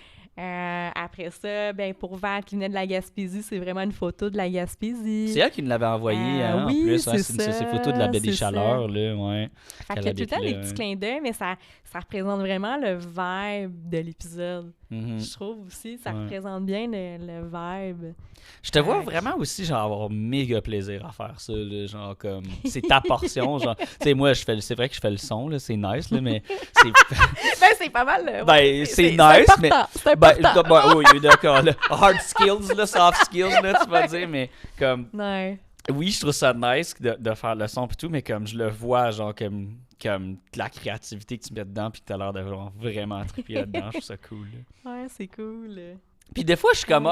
Après ça, ben pour Val qui venait de la Gaspésie, c'est vraiment une photo de la Gaspésie. C'est elle qui nous l'avait envoyé, hein, oui, en plus. c'est C'est ça, ces photos de la baie des c'est ça. Chaleurs, là, ouais. Fait qu'il y a tout le temps des petits clins d'œil, mais ça représente vraiment le vibe de l'épisode. Mhm. Je trouve aussi, ça Ouais. représente bien le vibe. Je te vois Fait que- vraiment aussi, genre, avoir méga plaisir à faire ça, là, genre, comme, c'est ta portion, genre, tu sais, moi, c'est vrai que je fais le son, là, c'est nice, là, mais c'est, Ben, c'est pas mal. Ouais, ben, c'est nice, important, mais, c'est ben, important. oui, d'accord, là, hard skills, là, soft skills, là, tu vas dire, mais, comme, Ouais. oui, je trouve ça nice de faire le son pis tout, mais comme, je le vois, genre, comme de la créativité que tu mets dedans, puis que t'as l'air de genre, vraiment triper là-dedans, je trouve ça cool, là. Ouais, c'est cool. Puis des fois, je suis comme,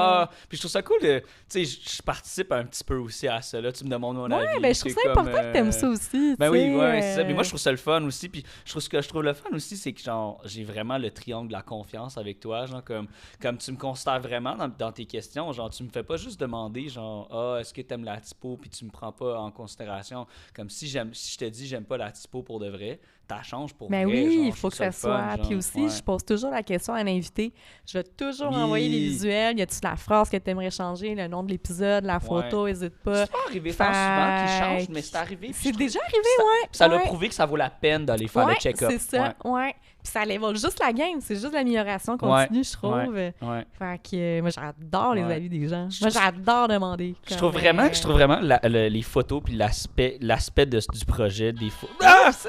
puis je trouve ça cool tu sais, je participe un petit peu aussi à ça, là. Tu me demandes mon avis. Ouais, ben je trouve ça important que t'aimes ça aussi, Ben tu oui, sais, ouais, c'est ça. Mais moi, je trouve ça le fun aussi. Puis ce que je trouve le fun aussi, c'est que, genre, j'ai vraiment le triangle de la confiance avec toi. Genre, comme tu me considères vraiment dans tes questions. Genre, tu me fais pas juste demander, genre, est-ce que t'aimes la typo, puis tu me prends pas en considération. Comme si je te dis, j'aime pas la typo pour de vrai, t'as change pour ben vrai. oui, genre, il je faut trouve que ça ça le fun, soit. genre, Puis aussi, ouais. je pose toujours la question à l'invité. Je vais toujours Oui. envoyer les visuels. Y a-tu la phrase que tu aimerais changer, le nom de l'épisode, la photo, n'hésite pas. C'est pas arrivé tant souvent qu'ils changent, mais c'est arrivé. puis C'est je trouve- déjà arrivé, ça, ouais. Ça l'a ouais. prouvé que ça vaut la peine d'aller faire le Ouais, check-up. c'est ça, ouais. Puis ça level juste la game, c'est juste l'amélioration continue, je trouve. Ouais. Fait que moi, j'adore les Ouais. avis des gens. Je Moi, trouve- j'adore demander. Je trouve vraiment les photos puis l'aspect du projet des photos.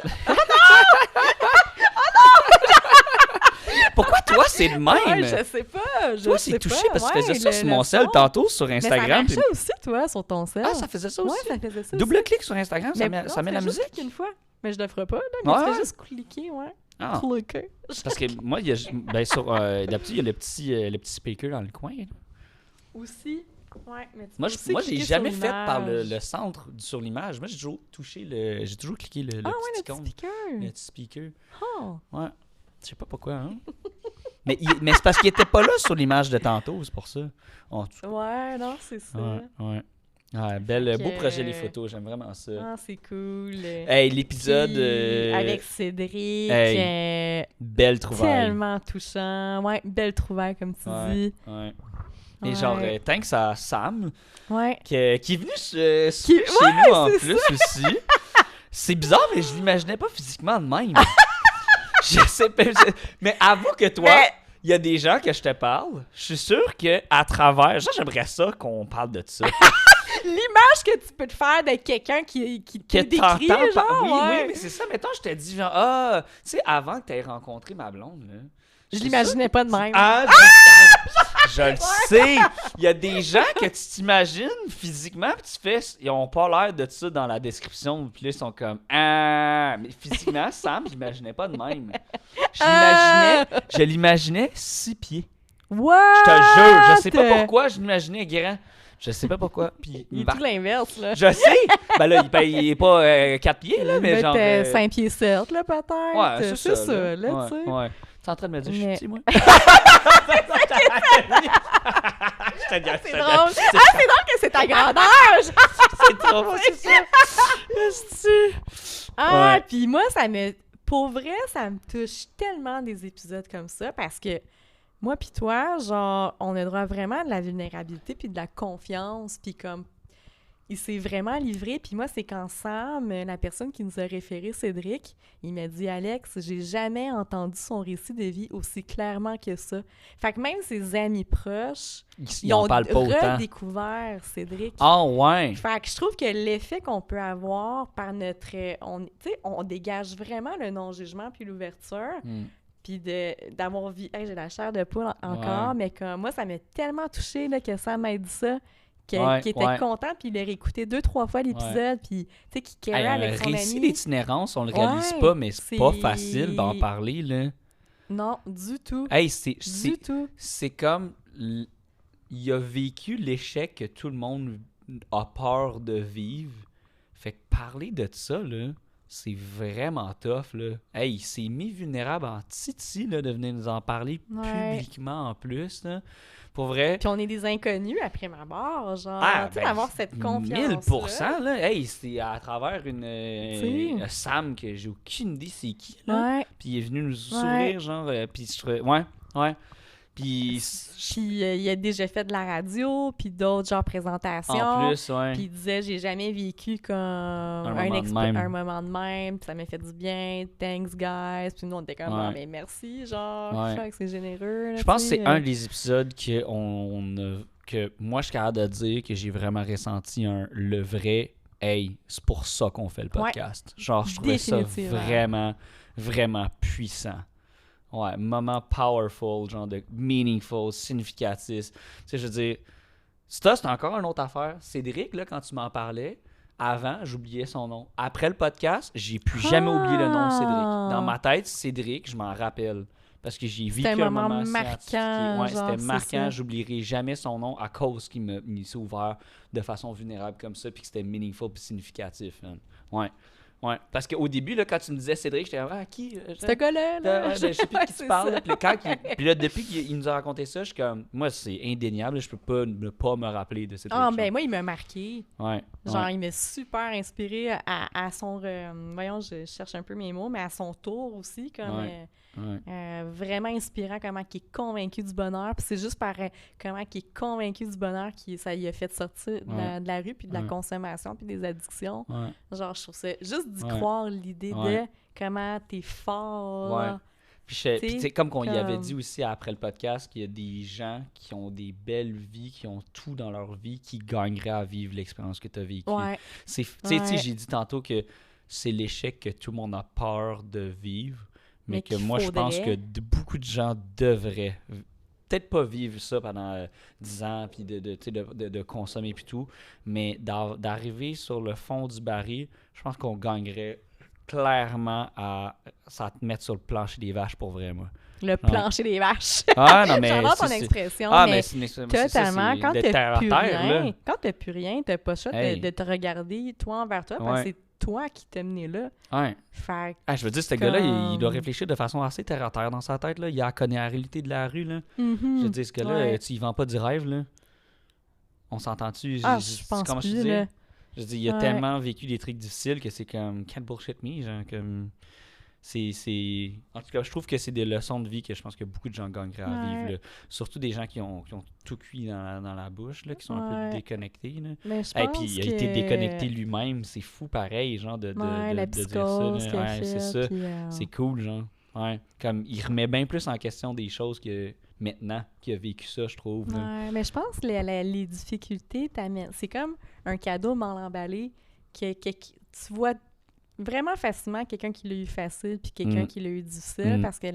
Pourquoi toi c'est de même? Ouais, je sais pas. Toi c'est touché parce que tu faisais ça sur mon sel tantôt sur Mais ça Instagram. marchait aussi, toi, sur ton sel. Ah, ça faisait ça aussi? Ouais, ça faisait ça Double aussi. clic sur Instagram, ça Mais met, non, ça met la tu fais juste musique? cliquer une fois. Mais je le ferai pas, là. Mais Ouais, tu ouais. fais juste cliquer, ouais. Ah. Cliquer. Parce que moi, d'habitude, il y a le petit speaker dans le coin. Là. Aussi. Ouais, mais tu Moi, peux aussi j'ai cliquer jamais sur fait par le l'image. centre sur l'image. Moi, j'ai toujours j'ai toujours cliqué le Ah ouais, petit le petit icône, speaker. le petit speaker. Oh. Ouais. Je sais pas pourquoi, hein. mais c'est parce qu'il était pas là sur l'image de tantôt, c'est pour ça. En tout cas. Ouais, non, c'est ça. Ouais. Ouais, beau projet, les photos, j'aime vraiment ça. Ah, c'est cool. Hey, l'épisode. Puis, avec Cédric. Hey, belle trouvaille. Tellement touchant. Ouais, belle trouvaille, comme tu dis. Ouais. Et Ouais. genre, thanks à Sam, Ouais. qui est venu chez nous en plus aussi. C'est bizarre, mais je l'imaginais pas physiquement de même. Je sais pas. Mais avoue que toi, il y a des gens que je te parle. Je suis sûr qu'à travers. Genre, j'aimerais ça qu'on parle de ça. L'image que tu peux te faire de quelqu'un qui te décrit, genre, Oui, ouais. mais c'est ça. Mettons, je te dis, genre, tu sais, avant que tu aies rencontré ma blonde, là. Je l'imaginais pas de même. Je le sais. Il y a des gens que tu t'imagines physiquement, puis tu fais, ils ont pas l'air de ça dans la description, puis là, ils sont comme, mais physiquement, Sam, je l'imaginais pas de même. Je l'imaginais 6 pieds. What? Je te jure, je sais pas pourquoi je l'imaginais grand. Je sais pas pourquoi. Puis, Il est tout l'inverse, là. je sais. Ben là, il est pas 4 pieds, là, mais genre. 5 pieds 7, là, peut-être. Ouais, c'est ça, là, ouais, tu sais. ouais. Tu es en train de me dire, je suis petit, moi? C'est drôle. C'est drôle que c'est ta grandeur! C'est trop bon, c'est ça. Ouais. Puis moi, pour vrai, ça me touche tellement des épisodes comme ça parce que moi puis toi, genre, on a droit vraiment à de la vulnérabilité puis de la confiance puis comme il s'est vraiment livré. Puis moi, c'est quand Sam, la personne qui nous a référé Cédric, il m'a dit « Alex, j'ai jamais entendu son récit de vie aussi clairement que ça. » Fait que même ses amis proches, ils ont parlent pas autant. redécouvert Cédric. Ah ouais! Fait que je trouve que l'effet qu'on peut avoir par notre... on dégage vraiment le non-jugement puis l'ouverture. Puis d'avoir vu... Hey, j'ai la chair de poule encore, mais comme moi, ça m'a tellement touchée là, que Sam m'a dit ça. Qu'il était content, puis il a réécouté 2-3 fois l'épisode, puis tu sais, qu'il carrait avec son ami. Un récit d'itinérance, on le réalise pas, mais c'est pas facile d'en parler, là. Non, du tout. Hey, du tout. C'est comme... Il a vécu l'échec que tout le monde a peur de vivre. Fait que parler de ça, là, c'est vraiment tough, là. Hey, il s'est mis vulnérable en titi, là, de venir nous en parler publiquement en plus, là. Pour vrai. Puis on est des inconnus après ma mort, genre, tu sais, d'avoir cette confiance 1000%, là. Hey, c'est à travers une Sam que j'ai aucune idée c'est qui, là. Ouais. Puis il est venu nous sourire, genre, puis je trouvais... Ouais. Puis il a déjà fait de la radio, puis d'autres genre présentations. En plus, ouais. Puis il disait, j'ai jamais vécu comme un moment de même, puis ça m'a fait du bien, thanks guys. Puis nous, on était comme, mais merci, genre, je sais que c'est généreux. Là, je pense que c'est un des épisodes que moi, je suis capable de dire que j'ai vraiment ressenti le vrai, hey, c'est pour ça qu'on fait le podcast. Genre, je trouvais ça vraiment, vraiment puissant. Ouais, moment powerful, genre de meaningful, significatif. Tu sais, je veux dire, ça, c'est encore une autre affaire. Cédric, là, quand tu m'en parlais, avant, j'oubliais son nom. Après le podcast, j'ai plus jamais oublié le nom de Cédric. Dans ma tête, Cédric, je m'en rappelle. parce que j'ai vécu C'était un un moment moment marquant, scientifique. genre, C'était c'est marquant. ça. J'oublierai jamais son nom à cause qu'il s'est ouvert de façon vulnérable comme ça, puis que c'était meaningful puis significatif. Man. Ouais. Ouais. Parce qu'au début, là, quand tu me disais Cédric, j'étais comme, qui Ce gars-là, là. je sais plus de Ouais, qui tu c'est parles. ça. Là. Puis là, depuis qu'il nous a raconté ça, je suis comme, moi, c'est indéniable. Je peux pas ne pas me rappeler de Cédric. Ah, genre. ben moi, il m'a marqué. Ouais. Genre, ouais. il m'a super inspiré à son... voyons, je cherche un peu mes mots, mais à son tour aussi, comme... Ouais. Ouais. Vraiment inspirant comment il est convaincu du bonheur. Puis c'est juste par comment il est convaincu du bonheur qui ça lui a fait sortir de la rue, puis de la Ouais. consommation, puis des addictions. Ouais. Genre, je trouve ça... Juste d'y Ouais. croire l'idée Ouais. de comment t'es fort. Ouais. là. Puis tu sais, comme qu'on y avait comme- dit aussi après le podcast, qu'il y a des gens qui ont des belles vies, qui ont tout dans leur vie, qui gagneraient à vivre l'expérience que tu as vécue. Ouais. Tu sais, Ouais. j'ai dit tantôt que c'est l'échec que tout le monde a peur de vivre, mais Mais que qu'il moi, je pense que faudrait. beaucoup de gens devraient peut-être pas vivre ça pendant 10 ans, puis tu sais, de consommer puis tout, mais d'arriver sur le fond du baril, je pense qu'on gagnerait clairement à ça te mettre sur le plancher des vaches pour vrai, moi. Le plancher des vaches. Ah non, mais J'adore ton c'est- expression, Ah, mais mais c'est ça, totalement. c'est Quand de t'as terre à plus terre, rien, là. quand t'as plus rien, t'as pas le choix Hey. de te regarder toi envers toi, parce que Ouais. c'est toi qui t'as mené là. Ouais. Fait Ah, je veux dire, ce gars-là, il doit Comme- réfléchir de façon assez terre à terre dans sa tête, là. Il a connu la réalité de la rue, là. que... Je veux dire, ce gars-là, Ouais. tu y vends pas du rêve, là. On s'entend-tu? Ah, je pense comment plus, je dis? là. Je veux dire, il a Ouais. tellement vécu des trucs difficiles que c'est comme can't bullshit me, genre comme en tout cas, je trouve que c'est des leçons de vie que je pense que beaucoup de gens gagneraient à Ouais. vivre, là. Surtout des gens qui ont tout cuit dans la bouche, là, qui sont un Ouais. peu déconnectés, là. Mais je Et pense puis il a que... été déconnecté lui-même, c'est fou pareil, genre de Ouais, la de dire psychose ça, qu'il là. a Ouais, c'est fait, ça. puis, C'est cool, genre. Ouais, comme il remet bien plus en question des choses que maintenant qu'il a vécu ça, je trouve. là. Ouais, mais je pense que les difficultés t'amènent... C'est comme un cadeau mal emballé que tu vois vraiment facilement quelqu'un qui l'a eu facile puis quelqu'un Mm. qui l'a eu difficile, Mm. parce que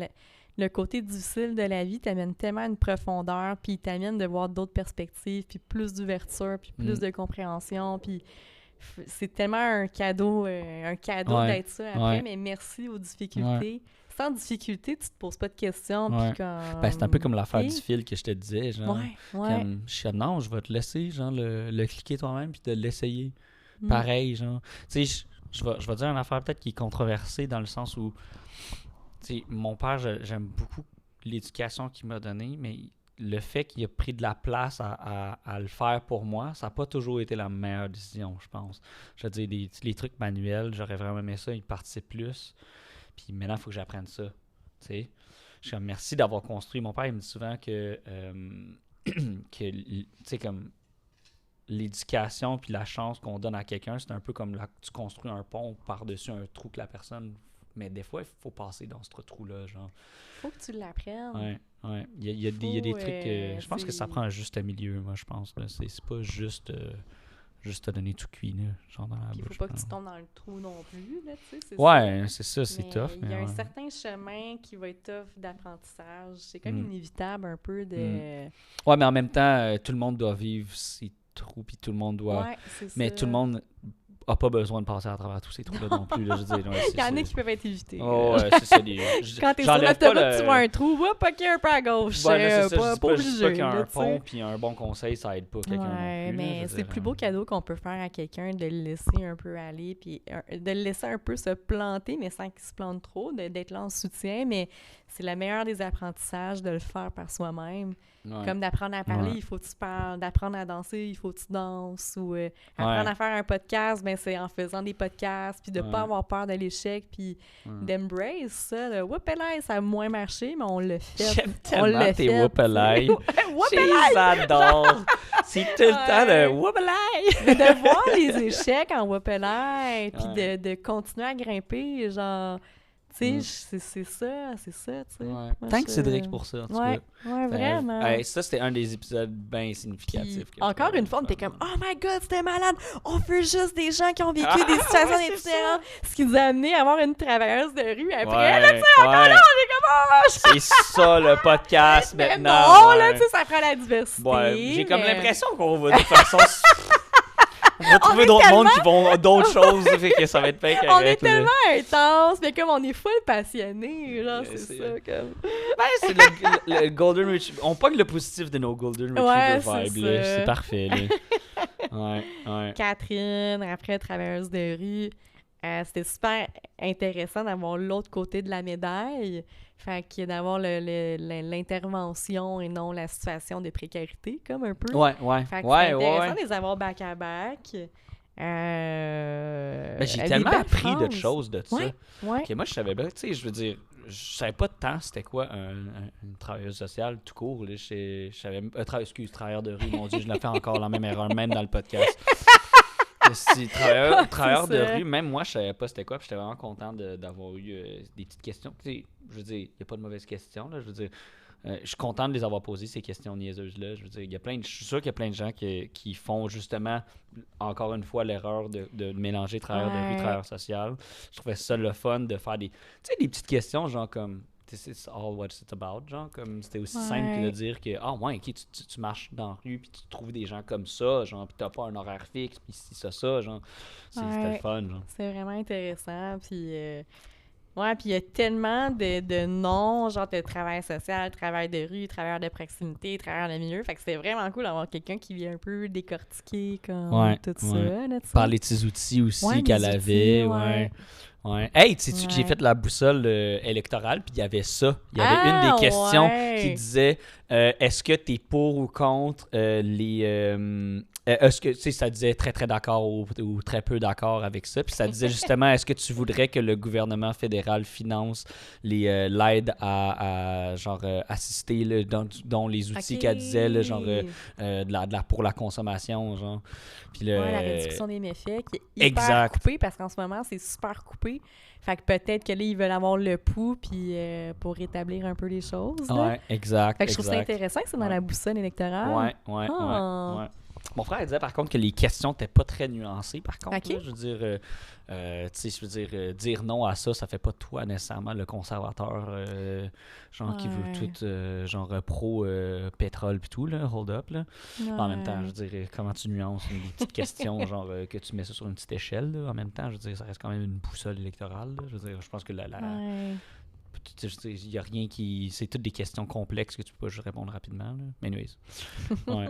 le côté difficile de la vie t'amène tellement une profondeur, puis il t'amène de voir d'autres perspectives, puis plus d'ouverture, puis plus Mm. de compréhension, puis c'est tellement un cadeau Ouais, d'être ça après, ouais. mais merci aux difficultés. Sans difficulté, tu te poses pas de questions, Ouais. puis comme... Ben, c'est un peu comme l'affaire et- du fil que je te disais, genre. Ouais, ouais. Comme, je suis comme, non, je vais te laisser, genre, le cliquer toi-même puis de l'essayer. Mm. Pareil, genre. Tu sais, je vais dire une affaire peut-être qui est controversée dans le sens où, tu sais, mon père, j'aime beaucoup l'éducation qu'il m'a donnée, mais le fait qu'il a pris de la place à le faire pour moi, ça n'a pas toujours été la meilleure décision, je pense. Je veux dire, les trucs manuels, j'aurais vraiment aimé ça, il participe plus. Puis maintenant, il faut que j'apprenne ça. Tu sais, je suis comme, merci d'avoir construit. Mon père, il me dit souvent que, tu sais, comme l'éducation puis la chance qu'on donne à quelqu'un, c'est un peu comme tu construis un pont par-dessus un trou que la personne... Mais des fois, il faut passer dans ce trou-là, genre. Faut que tu l'apprennes. Ouais, ouais. Il y a des Faut, trucs... je pense que ça c'est- prend un juste milieu, moi, je pense. Là. C'est pas juste te donner tout cuit, là, genre dans la Puis il bouche. faut pas que tu non. tombes dans le trou non plus, là, tu sais, c'est Ouais, ça. c'est ça, c'est Mais tough. il y a mais un ouais. certain chemin qui va être tough d'apprentissage. C'est comme Mm. inévitable un peu de... Ouais, mais en même temps, tout le monde doit vivre ses trous, puis tout le monde doit... Ouais, c'est Mais ça. tout le monde a pas besoin de passer à travers tous ces trous-là non plus, là, je veux dire. Ouais, Il y en a qui peuvent être évités. Oh, là. ouais, c'est ça. Quand t'es sur j'enlève pas l'autoroute, tu vois un trou, hop, ok, un peu à gauche. Ouais, là, c'est ça, je dis pas je dis obligé, qu'un là, tu sais. pont puis un bon conseil, ça aide pas quelqu'un non Ouais, plus. là, je mais veux c'est le dire, plus beau cadeau qu'on peut faire à quelqu'un, de le laisser un peu aller, puis de le laisser un peu se planter, mais sans qu'il se plante trop, d'être là en soutien, mais c'est le meilleur des apprentissages de le faire par soi-même. ouais. Comme d'apprendre à parler, Ouais. il faut que tu parles, d'apprendre à danser, il faut que tu danses, ou apprendre Ouais. à faire un podcast, ben c'est en faisant des podcasts, puis de Ouais. pas avoir peur de l'échec, puis Ouais. d'embrace ça. Le whoop-a-lay, ça a moins marché, mais on l'a fait. J'aime On tellement l'a tes fait. whoop-a-lay. Whoop-a-lay! J'adore. C'est tout le temps Ouais. le whoop-a-lay. Mais de voir les échecs en whoop-a-lay, puis Ouais. de continuer à grimper, genre, tu sais, Mm. c'est ça, tu sais. Ouais. Moi, Thanks je- Cédric pour ça, en tout Ouais, cas. ouais, vraiment. Hey, ça, c'était un des épisodes bien Puis, significatifs. que je encore trouvais une fois, on le était fun. comme « Oh my God, c'était malade! On veut juste des gens qui ont vécu Ah, des situations ouais, c'est différentes! » Ce qui nous a amené à avoir une travailleuse de rue après. Ouais, Là, tu sais, encore ouais. là, on est comme « Oh! C'est ça le podcast Mais maintenant. non, ouais. là, tu sais, ça prend la diversité. Ouais, j'ai comme mais- l'impression qu'on va de toute façon On va trouver d'autres mondes qui vont d'autres choses, fait que ça va être pas correct. On est tellement intense, mais comme on est full passionné, genre, c'est ça, comme... Ben, c'est le Golden Retriever. On pogne le positif de nos Golden Retriever vibes, là. C'est parfait, là. Ouais. Catherine, après travailleuse de rue, c'était super intéressant d'avoir l'autre côté de la médaille. Fait que d'avoir l'intervention et non la situation de précarité, comme un peu. Ouais. Fait que c'est intéressant de les avoir back-à-back. J'ai tellement appris de choses de ça. Ouais. Que moi, je savais pas, tu sais, je veux dire, je savais pas tant c'était quoi une travailleuse sociale tout court. Là. Je savais, travailleur de rue, mon Dieu, je l'ai fait encore la même erreur, même dans le podcast. Si travailleur de rue, même moi, je savais pas c'était quoi, puis j'étais vraiment content d'avoir eu des petites questions. Tu sais, je veux dire, il n'y a pas de mauvaises questions, là, je veux dire, je suis content de les avoir posées, ces questions niaiseuses-là. Je veux dire, je suis sûr qu'il y a plein de gens qui font justement, encore une fois, l'erreur de mélanger travailleur de rue, travailleur social. Je trouvais ça le fun de faire des petites questions, genre comme this is all what it's about, genre comme c'était aussi simple que de dire que ok, tu marches dans la rue puis tu trouves des gens comme ça, genre, puis t'as pas un horaire fixe, puis ça, genre, c'était le fun, genre. C'est vraiment intéressant, puis puis il y a tellement de noms, genre de travail social, travail de rue, travailleur de proximité, travailleur de milieu, fait que c'était vraiment cool d'avoir quelqu'un qui vient un peu décortiquer comme tout ça, là, parler de ses outils aussi qu'elle avait, Ouais. Hey, tu sais que j'ai fait la boussole électorale, puis il y avait ça. Il y avait une des questions qui disait est-ce que tu es pour ou contre les... est-ce que, tu sais, ça disait très, très d'accord ou très peu d'accord avec ça. Puis ça disait justement, est-ce que tu voudrais que le gouvernement fédéral finance l'aide à genre, assister, là, dont les outils qu'elle disait, là, genre, pour la consommation, genre. Puis la réduction des méfaits qui est hyper coupée, parce qu'en ce moment, c'est super coupé. Fait que peut-être que là, ils veulent avoir le pouls puis pour rétablir un peu les choses. Là. Ouais, exact. Fait que je trouve ça intéressant que c'est dans la boussole électorale. Ouais. Mon frère disait par contre que les questions n'étaient pas très nuancées, par contre. Okay. Là, je veux dire, dire non à ça, ça fait pas de toi nécessairement le conservateur, qui veut tout, genre pro pétrole puis tout, là, hold up, là. En même temps, je veux dire, comment tu nuances une petite question, genre que tu mets ça sur une petite échelle, là, en même temps, je veux dire, ça reste quand même une boussole électorale, là. Je veux dire, je pense que il n'y a rien qui... C'est toutes des questions complexes que tu peux pas juste répondre rapidement, là. Mais anyways. Ouais.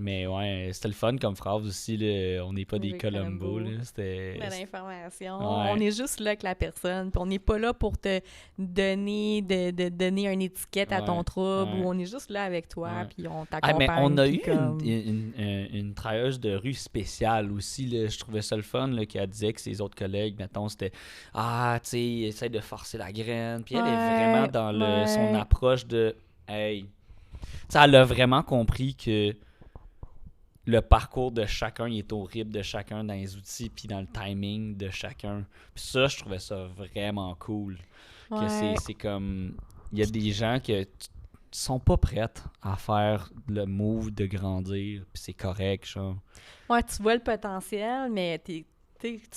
Mais ouais, c'était le fun comme phrase aussi, là. On n'est pas des Columbo, là. C'était... l'information. On est juste là avec la personne. Puis on n'est pas là pour te donner donner une étiquette à ton trouble. Ou on est juste là avec toi, puis on t'accompagne. Mais on a eu une travailleuse de rue spéciale aussi, là. Je trouvais ça le fun, là, qui disait que ses autres collègues, mettons, c'était « Ah, tu sais, essaye de forcer la graine. » Puis elle est vraiment dans son approche de « Hey... » Tu sais, elle a vraiment compris que le parcours de chacun, il est horrible de chacun dans les outils puis dans le timing de chacun. Puis ça, je trouvais ça vraiment cool. Que c'est comme... Il y a des gens qui sont pas prêtes à faire le move de grandir, puis c'est correct, genre. Ouais, tu vois le potentiel, mais tu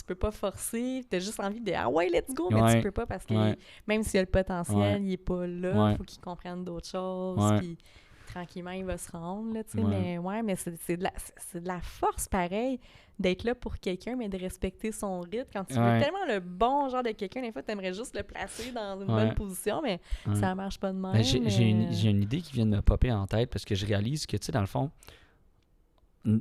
peux pas forcer. T'as juste envie de « Ah ouais, let's go! » Mais tu peux pas parce que même s'il y a le potentiel, il est pas là. Il faut qu'il comprenne d'autres choses. Puis tranquillement, il va se rendre, là, tu sais, mais c'est de la force, pareil, d'être là pour quelqu'un, mais de respecter son rythme. Quand tu veux tellement le bon genre de quelqu'un, des fois, tu aimerais juste le placer dans une bonne position, mais ça marche pas de même. J'ai une idée qui vient de me popper en tête, parce que je réalise que, tu sais, dans le fond, tu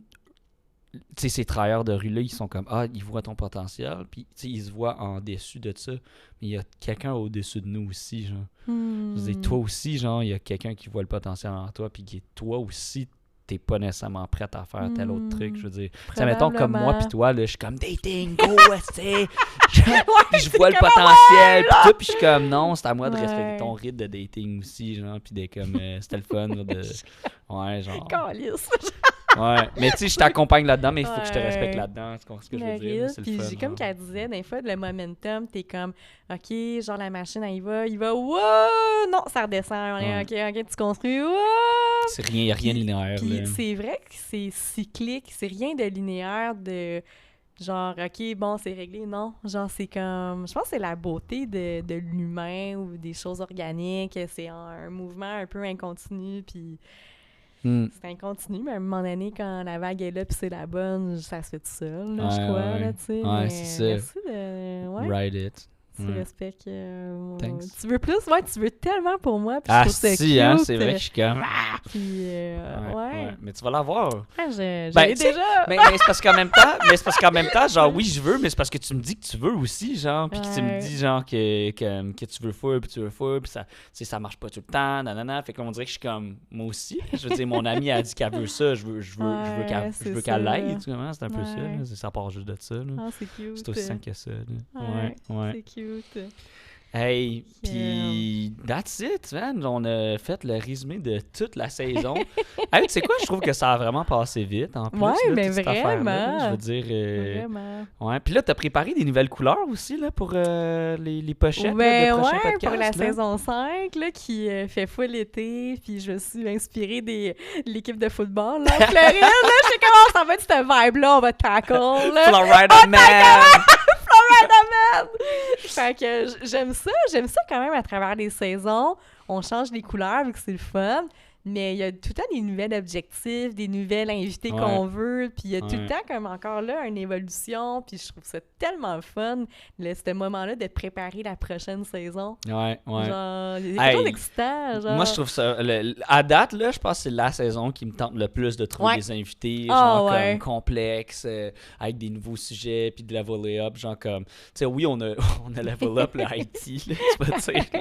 sais, ces travailleurs de rue-là, ils sont comme, ils voient ton potentiel, puis, tu sais, ils se voient en déçu de ça, mais il y a quelqu'un au-dessus de nous aussi, genre. Je veux dire, toi aussi, genre, il y a quelqu'un qui voit le potentiel en toi, puis qui, toi aussi, t'es pas nécessairement prête à faire tel autre truc, je veux dire. Tu mettons, comme moi, puis toi, là, je suis comme, dating, go, tu sais, je vois le potentiel, puis tout, puis je suis comme, non, c'est à moi de respecter ton rythme de dating aussi, genre, puis comme, c'était le fun, genre, genre... Calice. Ouais, mais tu sais, je t'accompagne là-dedans, mais il faut que je te respecte là-dedans. C'est ce que je veux dire. C'est puis le fun, comme qu'elle disait, des fois, le momentum, t'es comme, OK, genre la machine, elle y va, wow, non, ça redescend. OK, tu construis, wow. C'est rien, il n'y a rien de linéaire. Puis c'est vrai que c'est cyclique, c'est rien de linéaire de genre, OK, bon, c'est réglé. Non, genre, c'est comme, je pense que c'est la beauté de l'humain ou des choses organiques, c'est un mouvement un peu incontinu, puis C'est un continu, mais à un moment donné, quand la vague est là puis c'est la bonne, ça se fait tout seul, là, Ouais, je crois, ouais. là, tu sais. Ouais, Mais c'est ça. merci de... Ouais, Ride it. tu Ouais. respectes... Thanks. tu veux plus? Ouais, tu veux tellement pour moi, puis je Ah trouve ça si, hein, cute. c'est vrai que je suis comme... Puis, ouais. Mais tu vas l'avoir. Ouais, je Ben, l'ai tu sais, déjà. mais c'est parce qu'en même temps, genre, oui, je veux, mais c'est parce que tu me dis que tu veux aussi, genre, puis que tu me Ouais. dis, genre, que tu veux full, puis tu veux full, puis ça, tu sais, ça marche pas tout le temps, nanana. Fait qu'on dirait que je suis comme, moi aussi. Je veux dire, mon amie a dit qu'elle veut ça, je veux Ouais, qu'elle l'aille, ça. tu comprends? C'est un peu ça, Ouais. là. Ça part juste de ça, là. Ah, c'est cute. C'est aussi simple que ça, là. Ouais, Ouais. c'est cute. Hey, puis that's it, man. On a fait le résumé de toute la saison. Hey, tu sais quoi? Je trouve que ça a vraiment passé vite, en plus. Ouais, là, mais toute cette affaire-là, là. vraiment. Je veux dire... Vraiment. Ouais, puis là, t'as préparé des nouvelles couleurs aussi, là, pour les pochettes là, Ben de prochains ouais, podcasts, pour la là. saison 5, là, qui fait full été, puis je me suis inspirée de l'équipe de football, là, en Floride, là. Je sais comment ça va être cette vibe-là, on va tackle, là. Florida Man! Fait que j'aime ça quand même à travers les saisons. On change les couleurs vu que c'est le fun. Mais il y a tout le temps des nouvelles objectifs, des nouvelles invités Ouais. qu'on veut. Puis il y a tout le Ouais. temps, comme encore là, une évolution. Puis je trouve ça tellement fun, ce moment-là, de préparer la prochaine saison. Ouais. Genre, il y a quelque Hey, chose d'excitant. Genre. Moi, je trouve ça... à date, là, je pense que c'est la saison qui me tente le plus de trouver Ouais. des invités, Ah, genre ouais. comme complexes, avec des nouveaux sujets, puis de level up, genre comme... Tu sais, oui, on a level up le IT, là, tu vas dire. Là.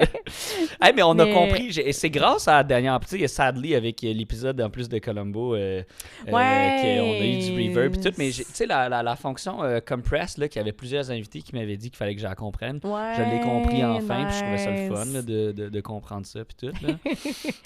Hey, mais on a Mais- compris, c'est grâce à Daniel, tu sais, il y a Sadly avec l'épisode en plus de Columbo, Ouais. qu'on a eu du reverb et tout, mais tu sais, la fonction compress, là, qu'il y avait plusieurs invités qui m'avaient dit qu'il fallait que je la comprenne. Ouais, Je l'ai compris enfin, puis je trouvais ça le nice. fun là, de comprendre ça, puis tout, là.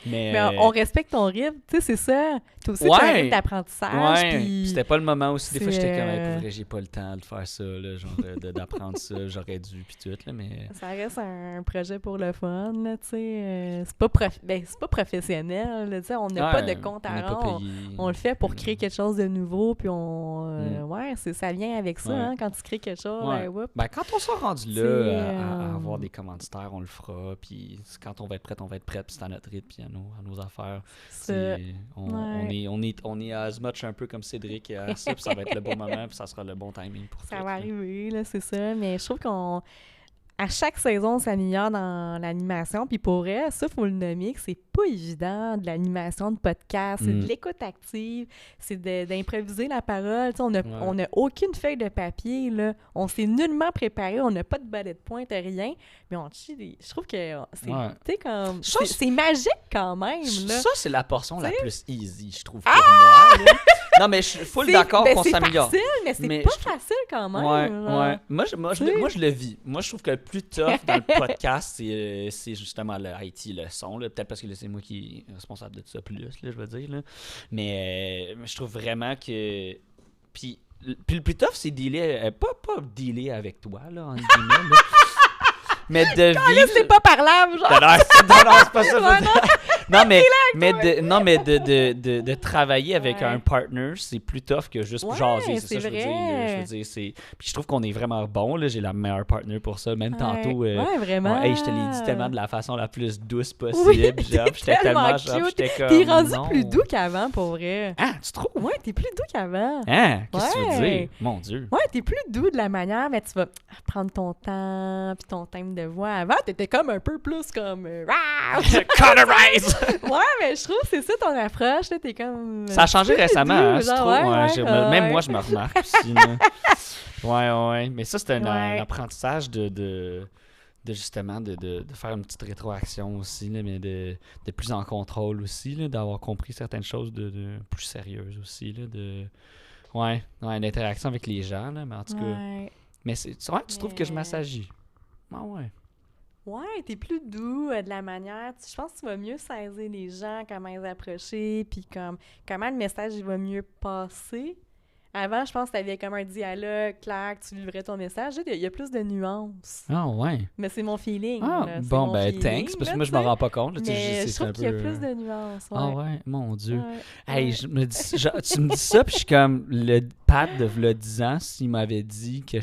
Mais on respecte ton rythme, tu sais, c'est ça. Toi aussi, tu as un Ouais. rythme d'apprentissage. Ouais, puis- puis c'était pas le moment aussi. Des fois, c'est, j'étais comme, hey, pour vrai, j'ai pas le temps de faire ça, là, genre, d'apprendre ça, j'aurais dû, puis tout, là, mais... Ça reste un projet pour le fun, là, tu sais. C'est pas, c'est pas professionnel, là, tu sais. On n'a pas de compte on à n'est pas rendre. payé. On le fait pour créer quelque chose de nouveau, puis ouais, ça vient avec ça, Ouais. hein, quand tu crées quelque chose, Ouais. ben, whoop. Ben, quand on sera rendu là C'est, à avoir des commanditaires, on le fera. Puis quand on va être prêt, on va être prêt. Puis c'est à notre rythme, puis à nos affaires. Ça- On est as much un peu comme Cédric à ça, puis ça va être le bon moment, puis ça sera le bon timing pour Ça tout, va là. arriver, là, c'est ça. Mais je trouve à chaque saison, on s'améliore dans l'animation. Puis pour vrai, ça, faut le nommer, que c'est pas évident de l'animation de podcast. C'est de l'écoute active. C'est d'improviser la parole. Tu sais, on n'a aucune feuille de papier, là. On s'est nullement préparé. On n'a pas de bullet point, rien. Mais on chie je trouve que c'est, Ouais. tu sais, comme... Ça, C'est magique quand même, là. Ça, c'est la portion la T'sais? plus easy, je trouve, pour moi. Là. Non, mais je suis full d'accord qu'on s'améliore. C'est facile, mais c'est Mais pas je trouve- facile quand même. Ouais, là. ouais. Moi, je le vis. Moi, je trouve que le plus tough dans le podcast, c'est justement le IT, le son. là. Peut-être parce que là, c'est moi qui est responsable de tout ça plus, là, je veux dire. Là. Mais je trouve vraiment que... Puis le plus tough, c'est dealer... pas dealer avec toi, là, en guillemets, là. Mais de Là, vivre... c'est pas parlable, genre. Non, c'est pas ça. Ouais, mais de travailler avec Ouais. un partner, c'est plus tough que juste Ouais, jaser, c'est ça c'est je veux vrai. dire. Je veux dire, puis je trouve qu'on est vraiment bon, là, j'ai la meilleure partner pour ça, même tantôt. Ouais, vraiment. Hey, je te l'ai dit tellement de la façon la plus douce Oui, possible, genre, j'étais tellement tellement genre, cute. j'étais comme T'es rendu non. plus doux qu'avant, pour vrai. Ah, tu trouves? Ouais, t'es plus doux qu'avant. Hein? Qu'est-ce que tu veux Ouais. dire? Mon Dieu. Ouais, t'es plus doux de la manière, mais tu vas prendre ton temps, puis ton thème de voix. Avant, t'étais comme un peu plus comme... Ah! Cauterize! Ouais, mais je trouve que c'est ça ton approche, là, t'es comme... Ça a changé plus récemment, doux, hein, je genre, trouve. Même ouais. moi, je me remarque aussi. Là. Ouais. Mais ça, c'est un Ouais. apprentissage de justement de faire une petite rétroaction aussi, là, mais de plus en contrôle aussi, là, d'avoir compris certaines choses de plus sérieuses aussi. Là, l'interaction avec les gens, là, mais en tout cas. Ouais. Mais tu trouves que je Mais- m'assagis. Ah ouais. Ouais, t'es plus doux de la manière. Je pense que tu vas mieux saisir les gens, comment les approcher, puis comment le message il va mieux passer. Avant, je pense que t'avais comme un dialogue, clac, tu livrais ton message. Là, il y a plus de nuances. Ah, ouais. Mais c'est mon feeling. Ah, là. C'est bon, mon ben, feeling, thanks, parce là, que moi, je tu m'en sais. rends pas compte. Là, tu sais, Mais je c'est trouve un qu'il y a peu, plus de nuances. Ouais. Ah, ouais, mon Dieu. Ouais, Hey, ouais. je me dis, tu me dis ça, puis je suis comme, le Pat de v'là 10 ans, s'il m'avait dit que,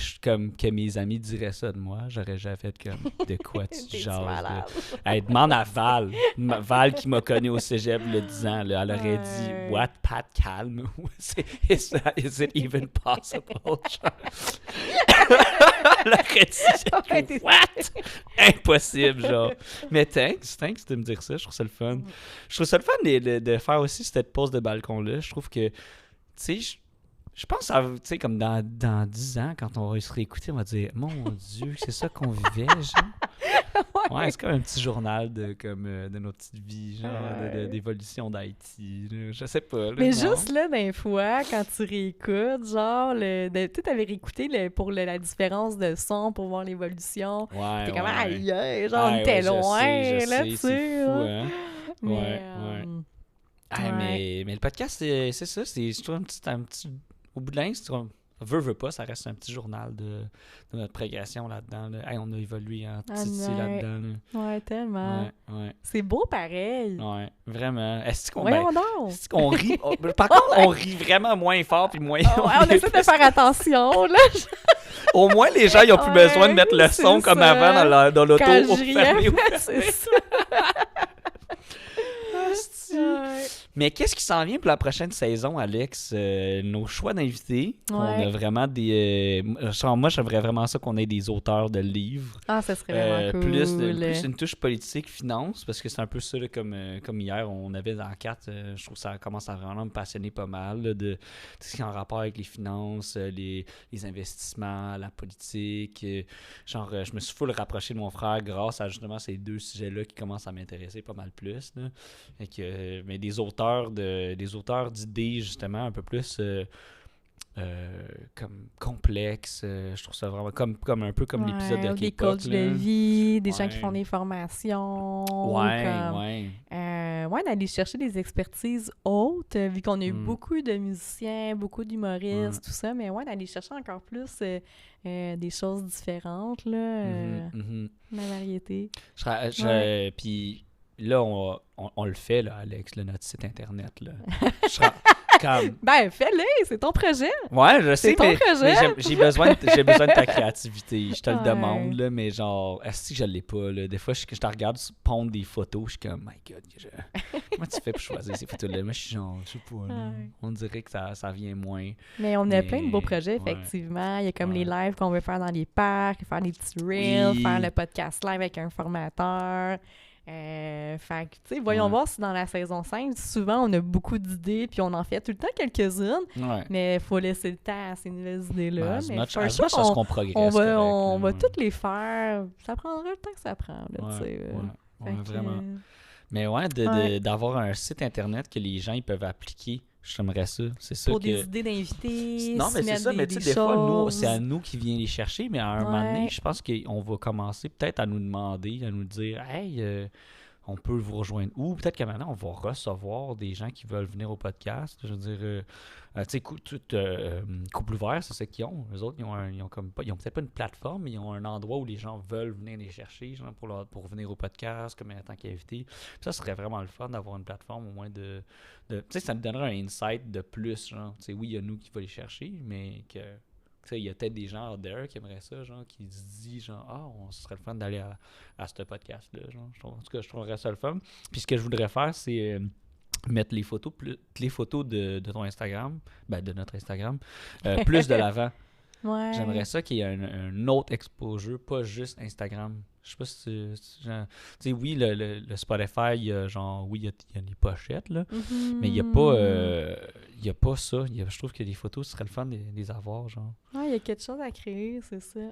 que mes amis diraient ça de moi, j'aurais déjà fait comme, de quoi tu T'es-tu jases, là? malade? Hey, demande à Val. Val qui m'a connu au cégep le 10 ans, là, elle aurait dit Ouais. What, Pat, calme? Is it even possible? Elle aurait Ouais, dit t'es- What? Impossible, genre. Mais thanks de me dire ça, je trouve ça le fun. Je trouve ça le fun de faire aussi cette pause de balcon-là. Je trouve que, tu sais, je pense, tu sais, comme dans 10 ans, quand on va se réécouter, on va dire Mon Dieu, c'est ça qu'on vivait, genre. Ouais, c'est comme un petit journal de nos petites vies, genre, d'évolution d'Haïti. Là. Je sais pas. Là, Mais non? juste là, d'un fois, quand tu réécoutes, genre, tu avais réécouté pour la différence de son pour voir l'évolution. Ouais, T'es comme, ouais. aïe, aïe, genre, on Ouais, était ouais, je loin, sais, là, tu c'est sais. fou, là. hein? Mais, Ouais. Ah, ouais. mais le podcast, c'est ça. Je trouve un petit. Au bout de la ligne, veut pas, ça reste un petit journal de notre progression là-dedans. Là. Hey, on a évolué en Ah, titi ouais. là-dedans. Là. Ouais, tellement. Ouais. C'est beau pareil. Ouais, vraiment. Est-ce qu'on Voyons donc. est-ce qu'on rit? Par contre, on rit vraiment moins fort puis moins. Oh, ouais, on essaie de faire attention, là. Au moins, les gens, ils n'ont plus Ouais, besoin de mettre le c'est son comme ça. avant dans l'auto. Quand Au je fermé, au riais, fermé. c'est ça. Asti. Ouais. Mais qu'est-ce qui s'en vient pour la prochaine saison, Alex? Nos choix d'invités. On a vraiment des... moi, j'aimerais vraiment ça qu'on ait des auteurs de livres. Ah, ça serait vraiment cool. Plus une touche politique, finance, parce que c'est un peu ça, là, comme hier, on avait dans 4. Je trouve que ça commence à vraiment me passionner pas mal, là, de tout ce qui est en rapport avec les finances, les investissements, la politique. Je me suis full rapproché de mon frère grâce à justement ces deux sujets-là qui commencent à m'intéresser pas mal plus. Là. Mais des auteurs d'idées, justement, un peu plus comme complexes. Je trouve ça vraiment comme un peu comme l'épisode de des K-pop. coachs de vie, des gens qui Ouais. font des formations. Ouais, comme, ouais. d'aller chercher des expertises hautes, vu qu'on a eu Mm. beaucoup de musiciens, beaucoup d'humoristes, Ouais. tout ça, mais d'aller chercher encore plus des choses différentes, là, la variété. Puis là, on le fait, là, Alex, là, notre site Internet. Là. Je serais comme... Ben, fais-le, c'est ton projet. Ouais, je sais, C'est ton projet. mais j'ai besoin de ta créativité. Je te le Ouais. demande, là, mais genre, est-ce que je l'ai pas? Là? Des fois, je te regarde pondre des photos, je suis comme, my God, comment tu fais pour choisir ces photos-là? Moi, je suis genre, je sais pas, là, Ouais. on dirait que ça vient moins. Mais on a Mais, plein de beaux projets, ouais. effectivement. Il y a comme les Ouais. lives qu'on veut faire dans les parcs, faire des petits reels, Oui. faire le podcast live avec un formateur. Fait que, tu sais, voyons Ouais. voir si dans la saison 5, souvent, on a beaucoup d'idées, puis on en fait tout le temps quelques-unes, Ouais. mais il faut laisser le temps à ces nouvelles idées-là. Ben, as mais much for as sure, much as qu'on progresse. on va, correct, on là, va ouais. toutes les faire. Ça prendra le temps que ça prend, là, tu sais. Ouais, Fait que, vraiment. Mais ouais, Ouais. d'avoir un site Internet que les gens ils peuvent appliquer, j'aimerais ça. C'est ça pour que... des idées d'invités, Non, mais c'est mettre ça, mais tu sais, des fois, nous, c'est à nous qui vient les chercher, mais à un moment donné, Ouais. je pense qu'on va commencer peut-être à nous demander, à nous dire, hey, on peut vous rejoindre où? Peut-être que maintenant, on va recevoir des gens qui veulent venir au podcast. Je veux dire, tu sais, Couple Ouvert, c'est ça qu'ils ont. Eux autres, ils ont peut-être pas une plateforme, mais ils ont un endroit où les gens veulent venir les chercher, genre, pour venir au podcast, comme en tant qu'invité. Puis ça serait vraiment le fun d'avoir une plateforme au moins tu sais, ça nous donnerait un insight de plus, genre. Tu sais, oui, il y a nous qui va les chercher, mais que... Tu sais, il y a peut-être des gens out there qui aimeraient ça, genre, qui se disent, genre, ce serait le fun d'aller à ce podcast-là, genre. En tout cas, je trouverais ça le fun. Puis ce que je voudrais faire, c'est mettre les photos de ton Instagram, de notre Instagram, plus de l'avant. Ouais. J'aimerais ça qu'il y ait un autre exposure, pas juste Instagram. Je sais pas si tu sais, oui, le Spotify, il y a genre, oui, il y a des pochettes, là, mais il n'y a pas ça. Je trouve que les photos, ce serait le fun de les avoir, genre. Ouais, il y a quelque chose à créer, c'est ça.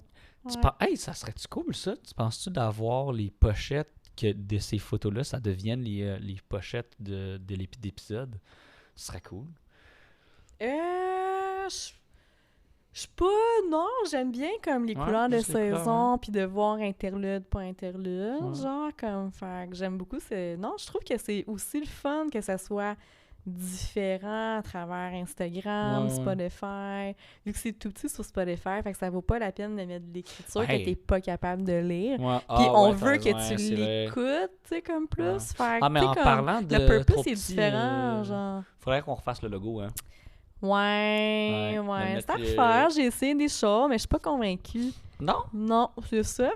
Hey, ça serait-tu cool, ça? Tu penses-tu d'avoir les pochettes que de ces photos-là, ça devienne les pochettes de l'épisode? Ce serait cool. Je suis pas... Non, j'aime bien comme les Ouais, couleurs de juste les couleurs, saison, puis de voir interlude, pas interlude, Ouais. genre, comme, fait que j'aime beaucoup. Non, je trouve que c'est aussi le fun que ça soit différent à travers Instagram, Ouais. Spotify. Vu que c'est tout petit sur Spotify, fait que ça vaut pas la peine de mettre de l'écriture Ouais. que t'es pas capable de lire. Ouais. Puis Ah, on ouais, veut t'as que raison, tu c'est vrai. l'écoutes, tu sais, comme plus. Ouais. Fait que, Ah, mais tu sais, en comme, parlant de le trop purpose est petit, différent, genre. faudrait qu'on refasse le logo, hein. Ouais, de c'est à mettre refaire. J'ai essayé des choses, mais je suis pas convaincue. Non? Non, c'est ça.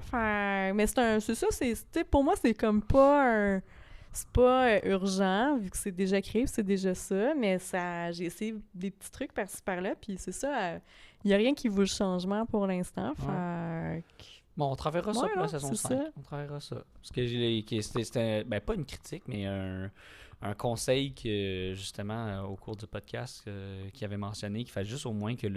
Mais c'est ça, tu sais, pour moi, c'est comme pas c'est pas urgent, vu que c'est déjà créé, c'est déjà ça, mais j'ai essayé des petits trucs par-ci par-là, puis c'est ça, il y a rien qui vaut le changement pour l'instant, fait que- Bon, on travaillera ça Ouais, pour la non, saison c'est 5. ça. On travaillera ça. Parce que c'était ben, pas une critique, mais un conseil que, justement, au cours du podcast, qu'il avait mentionné, qu'il fallait juste au moins que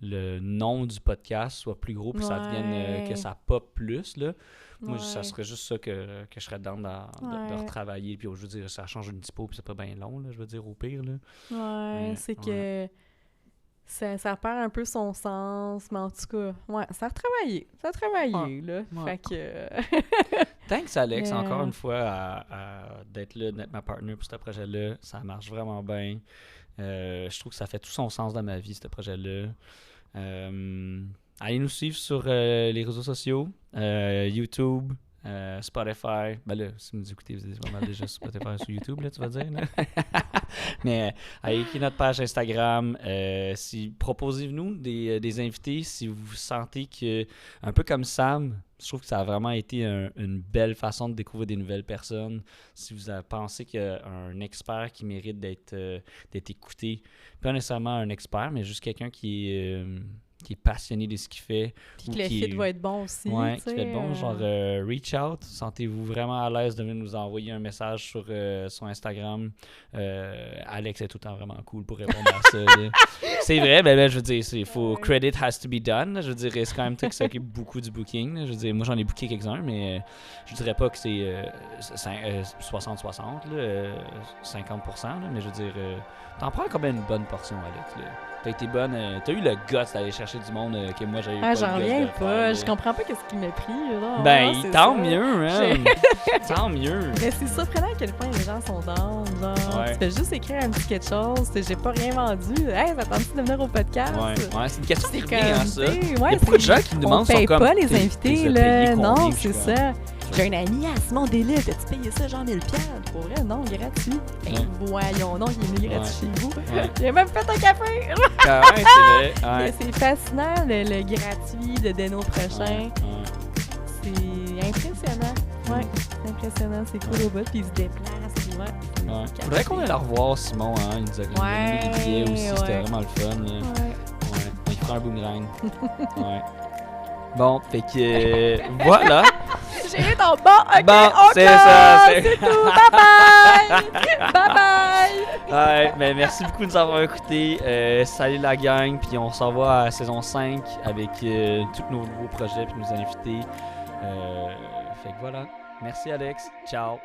le nom du podcast soit plus gros, puis que ça devienne, Ouais. que ça pop plus, là. Moi, Ouais. ça serait juste ça que je serais dedans de Ouais. retravailler. Puis, je veux dire, ça change une petit peu, puis c'est pas bien long, là, je veux dire, au pire, là. Ouais, Mais, c'est que ça perd un peu son sens, mais en tout cas, ouais, ça a retravaillé, là, Ouais. fait que... Thanks, Alex, Mais- encore une fois, d'être là, d'être ma partner pour ce projet-là. Ça marche vraiment bien. Je trouve que ça fait tout son sens dans ma vie, ce projet-là. Allez nous suivre sur les réseaux sociaux, YouTube, Spotify. Ben là, si vous nous écoutez, vous êtes pas mal déjà sur Spotify sur YouTube, là, tu vas dire. Là. Mais allez écrire notre page Instagram. Proposez-nous des invités si vous sentez que, un peu comme Sam, je trouve que ça a vraiment été une belle façon de découvrir des nouvelles personnes. Si vous pensez qu'il y a un expert qui mérite d'être écouté, pas nécessairement un expert, mais juste quelqu'un qui est passionné de ce qu'il fait. Puis ou que le qui fit est- va être bon aussi, Ouais, tu qui sais, fait être bon, genre reach out. Sentez-vous vraiment à l'aise de venir nous envoyer un message sur son Instagram. Alex est tout le temps vraiment cool pour répondre à ça. Là. C'est vrai, ben, je veux dire, Ouais. credit has to be done. Là. Je veux dire, c'est quand même toi qui s'occupe beaucoup du booking. Là. Je veux dire, moi j'en ai booké quelques-uns, mais je dirais pas que c'est 60-60, 50%. Là, mais je veux dire, t'en prends quand même une bonne portion, Alex. Là. T'as été bonne, t'as eu le guts d'aller chercher du monde que moi j'avais Ah, pas j'en le guts reviens de pas. faire, là. Je comprends pas qu'est-ce qui m'a pris, là. Ben, Ah, c'est tant ça. mieux, hein! Tant mieux! Mais c'est surprenant à quel point les gens sont down, genre. Ouais. Tu fais juste écrire un petit quelque chose, j'ai pas rien vendu. Hey, ça tente-tu de venir au podcast? Ouais, c'est une question qui C'est revient, hein, comme, ça. tu sais, Il y ouais, a beaucoup de gens qui me on demandent, sont paye comme... pas les t'es invités, payé là. combien? Non, Je suis c'est comme, ça. J'ai un ami à Simon Delisle, t'as-tu payé ça genre 1000$? Pour vrai, non, gratuit. Ben Ouais. voyons, non, il est venu gratuit chez vous. Ouais. J'ai même fait un café! Ah ouais, c'est vrai. Ouais. C'est fascinant, le gratuit de Deno Prochain. Ouais. C'est impressionnant. Ouais, c'est impressionnant. C'est cool au bout. Puis il se déplace. Puis ouais. c'est Ouais. capoté. Faudrait qu'on aille la revoir, Simon. Hein. Il nous a donné des billets aussi. C'était ouais. vraiment le fun. Là. Ouais. Ouais. Il fera un boomerang. Ouais. Bon, fait que... voilà. J'ai eu ton bon. Ok, Bon, on c'est close, ça, c'est- C'est tout. Bye bye. Bye bye. Ouais, ben merci beaucoup de nous avoir écoutés. Salut la gang, puis on se revoit à la saison 5 avec tous nos nouveaux projets puis nos invités. Fait que voilà. Merci Alex. Ciao.